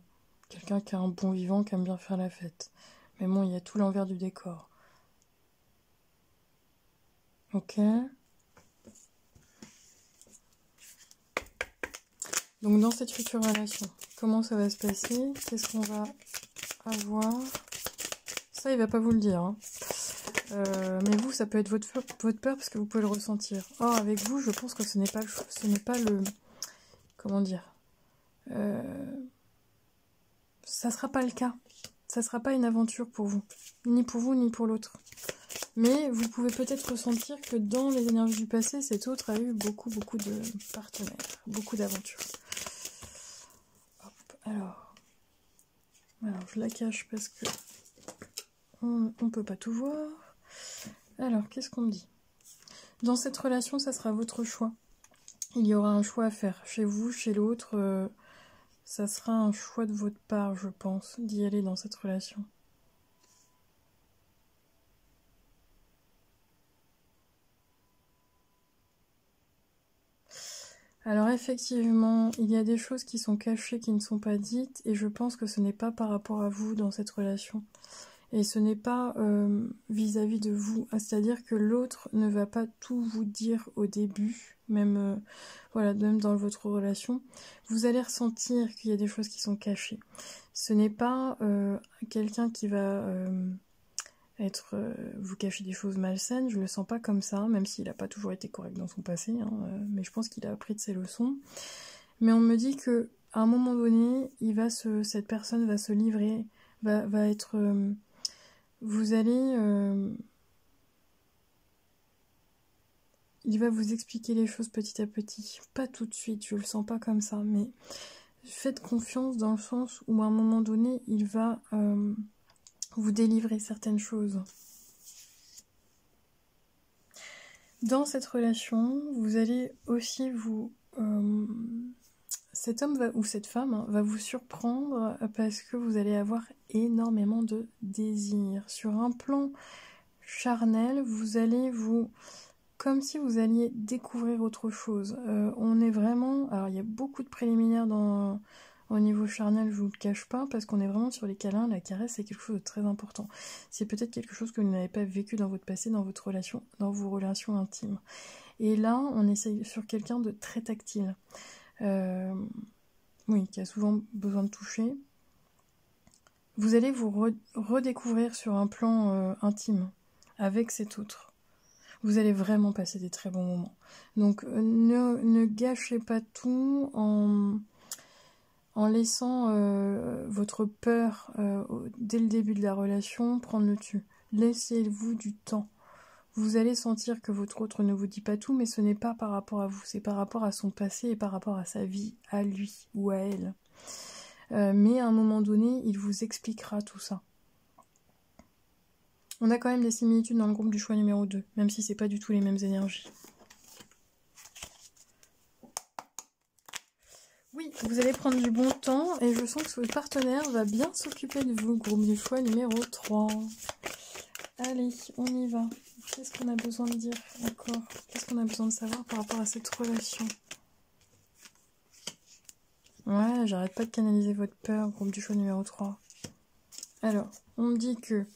Quelqu'un qui a un bon vivant, qui aime bien faire la fête. Mais bon, il y a tout l'envers du décor. Ok. Donc dans cette future relation, comment ça va se passer? Qu'est-ce qu'on va avoir? Ça, il va pas vous le dire. Hein. Mais vous, ça peut être votre peur parce que vous pouvez le ressentir. Or, avec vous, je pense que ce n'est pas le... Comment dire? Ça sera pas le cas. Ça sera pas une aventure pour vous. Ni pour vous, ni pour l'autre. Mais vous pouvez peut-être ressentir que dans les énergies du passé, cet autre a eu beaucoup de partenaires. Beaucoup d'aventures. Alors, je la cache parce que on peut pas tout voir. Alors, qu'est-ce qu'on me dit? Dans cette relation, ça sera votre choix. Il y aura un choix à faire. Chez vous, chez l'autre, ça sera un choix de votre part, je pense, d'y aller dans cette relation. Alors effectivement, il y a des choses qui sont cachées, qui ne sont pas dites, et je pense que ce n'est pas par rapport à vous dans cette relation. Et ce n'est pas vis-à-vis de vous, c'est-à-dire que l'autre ne va pas tout vous dire au début, même, même dans votre relation. Vous allez ressentir qu'il y a des choses qui sont cachées. Ce n'est pas quelqu'un qui va vous cacher des choses malsaines, je le sens pas comme ça, même s'il n'a pas toujours été correct dans son passé, hein, mais je pense qu'il a appris de ses leçons. Mais on me dit que à un moment donné, cette personne va se livrer, va être... vous allez... il va vous expliquer les choses petit à petit. Pas tout de suite, je le sens pas comme ça, mais faites confiance dans le sens où à un moment donné, il va vous délivrer certaines choses. Dans cette relation, vous allez aussi cet homme ou cette femme va vous surprendre parce que vous allez avoir énormément de désir. Sur un plan charnel, vous allez comme si vous alliez découvrir autre chose. On est vraiment... Alors, il y a beaucoup de préliminaires au niveau charnel, je vous le cache pas, parce qu'on est vraiment sur les câlins, la caresse, c'est quelque chose de très important. C'est peut-être quelque chose que vous n'avez pas vécu dans votre passé, dans vos relations intimes. Et là, on est sur quelqu'un de très tactile. Oui, qui a souvent besoin de toucher. Vous allez vous redécouvrir sur un plan intime avec cet autre. Vous allez vraiment passer des très bons moments. Donc ne gâchez pas tout en laissant votre peur dès le début de la relation prendre le dessus. Laissez-vous du temps. Vous allez sentir que votre autre ne vous dit pas tout, mais ce n'est pas par rapport à vous, c'est par rapport à son passé et par rapport à sa vie, à lui ou à elle. Mais à un moment donné, il vous expliquera tout ça. On a quand même des similitudes dans le groupe du choix numéro 2, même si c'est pas du tout les mêmes énergies. Oui, vous allez prendre du bon temps et je sens que votre partenaire va bien s'occuper de vous, groupe du choix numéro 3. Allez, on y va. Qu'est-ce qu'on a besoin de dire encore? Qu'est-ce qu'on a besoin de savoir par rapport à cette relation? Ouais, j'arrête pas de canaliser votre peur, groupe du choix numéro 3. Alors, on me dit que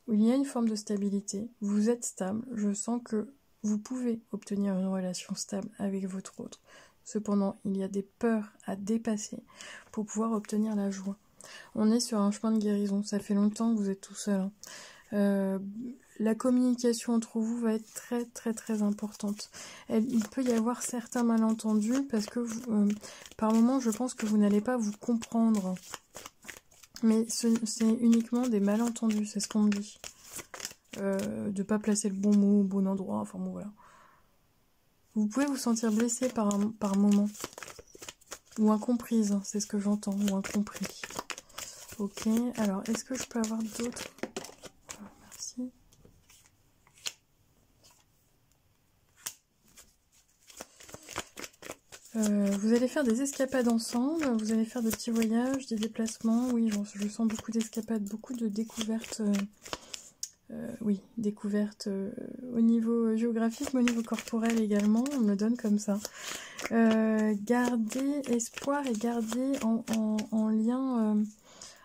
il y a une forme de stabilité, vous êtes stable, je sens que vous pouvez obtenir une relation stable avec votre autre. Cependant, il y a des peurs à dépasser pour pouvoir obtenir la joie. On est sur un chemin de guérison, ça fait longtemps que vous êtes tout seul. La communication entre vous va être très très très importante. Il peut y avoir certains malentendus parce que par moments je pense que vous n'allez pas vous comprendre. Mais c'est uniquement des malentendus, c'est ce qu'on me dit. de pas placer le bon mot au bon endroit, enfin bon voilà. Vous pouvez vous sentir blessé par moment. Ou incomprise, c'est ce que j'entends, ou incompris. Ok, alors est-ce que je peux avoir d'autres? Merci. Vous allez faire des escapades ensemble, vous allez faire des petits voyages, des déplacements. Oui, je sens beaucoup d'escapades, beaucoup de découvertes. Oui, découvertes au niveau géographique, mais au niveau corporel également, on me le donne comme ça. Gardez espoir et gardez en lien,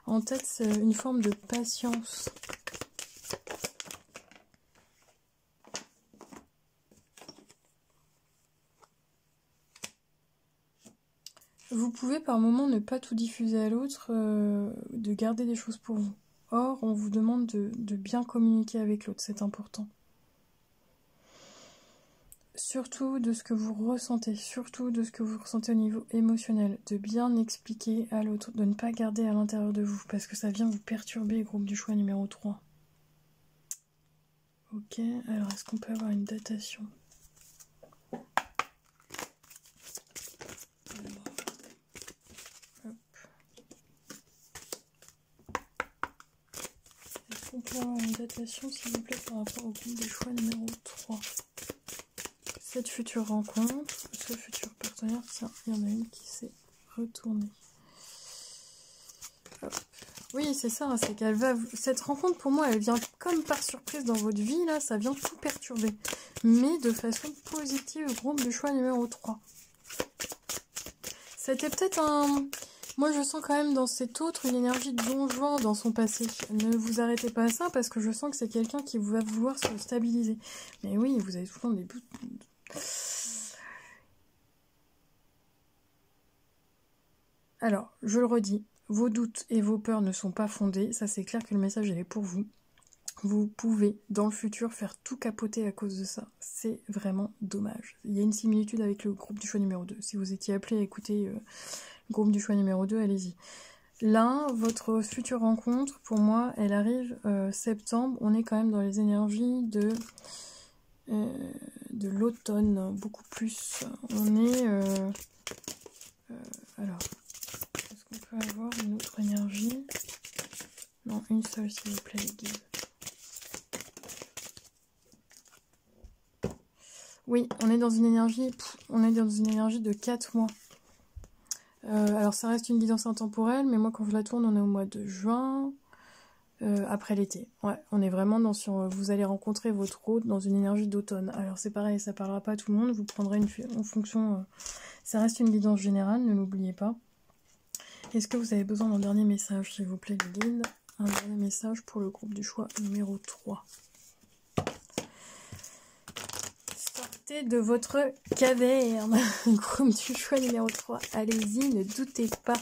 en tête, une forme de patience. Vous pouvez par moment ne pas tout diffuser à l'autre, de garder des choses pour vous. Or, on vous demande de bien communiquer avec l'autre, c'est important. Surtout de ce que vous ressentez, surtout de ce que vous ressentez au niveau émotionnel, de bien expliquer à l'autre, de ne pas garder à l'intérieur de vous, parce que ça vient vous perturber, groupe du choix numéro 3. Ok, alors est-ce qu'on peut avoir une datation ? Est-ce qu'on peut avoir une datation, s'il vous plaît, par rapport au groupe du choix numéro 3 ? Cette future rencontre, ce futur partenaire, tiens, il y en a une qui s'est retournée. Hop. Oui, c'est ça, c'est qu'elle va... Cette rencontre, pour moi, elle vient comme par surprise dans votre vie, là, ça vient tout perturber. Mais de façon positive, groupe du choix numéro 3. C'était peut-être un... Moi, je sens quand même dans cet autre une énergie de Don Juan dans son passé. Ne vous arrêtez pas à ça, parce que je sens que c'est quelqu'un qui va vouloir se stabiliser. Mais oui, vous avez tout le temps des bouts... Alors, je le redis, vos doutes et vos peurs ne sont pas fondés, ça c'est clair que le message est pour vous. Vous pouvez, dans le futur, faire tout capoter à cause de ça. C'est vraiment dommage. Il y a une similitude avec le groupe du choix numéro 2. Si vous étiez appelé à écouter le groupe du choix numéro 2, allez-y. Là, votre future rencontre, pour moi, elle arrive septembre. On est quand même dans les énergies de l'automne, beaucoup plus. On est... alors... On peut avoir une autre énergie. Non, une seule s'il vous plaît les guides. Oui, on est dans une énergie, de 4 mois. Alors ça reste une guidance intemporelle, mais moi quand je la tourne, on est au mois de juin, après l'été. Ouais, on est vraiment dans vous allez rencontrer votre hôte dans une énergie d'automne. Alors c'est pareil, ça parlera pas à tout le monde, vous prendrez en fonction... ça reste une guidance générale, ne l'oubliez pas. Est-ce que vous avez besoin d'un dernier message, s'il vous plaît, les guides? Un dernier message pour le groupe du choix numéro 3. Sortez de votre caverne, groupe du choix numéro 3. Allez-y, ne doutez pas.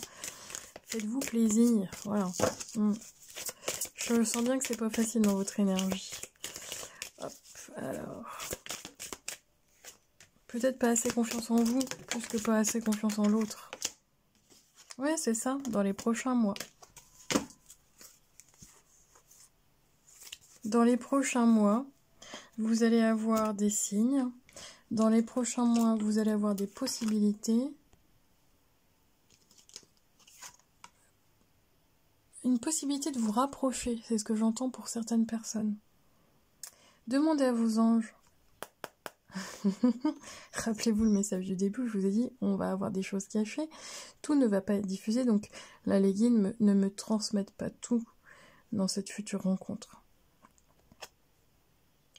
Faites-vous plaisir. Voilà. Je sens bien que c'est pas facile dans votre énergie. Hop, alors... Peut-être pas assez confiance en vous, plus que pas assez confiance en l'autre. Ouais, c'est ça, dans les prochains mois. Dans les prochains mois, vous allez avoir des signes. Dans les prochains mois, vous allez avoir des possibilités. Une possibilité de vous rapprocher, c'est ce que j'entends pour certaines personnes. Demandez à vos anges. Rappelez-vous le message du début, je vous ai dit, on va avoir des choses cachées. Tout ne va pas être diffusé, donc là, les guides ne me transmettent pas tout dans cette future rencontre.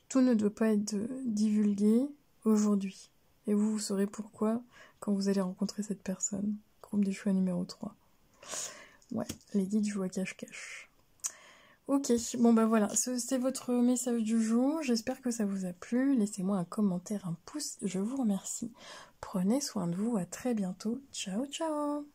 Tout ne doit pas être divulgué aujourd'hui. Et vous saurez pourquoi quand vous allez rencontrer cette personne. Groupe du choix numéro 3. Ouais, les guides jouent à cache-cache. Ok, bon bah voilà, c'est votre message du jour. J'espère que ça vous a plu. Laissez-moi un commentaire, un pouce. Je vous remercie. Prenez soin de vous. À très bientôt. Ciao, ciao.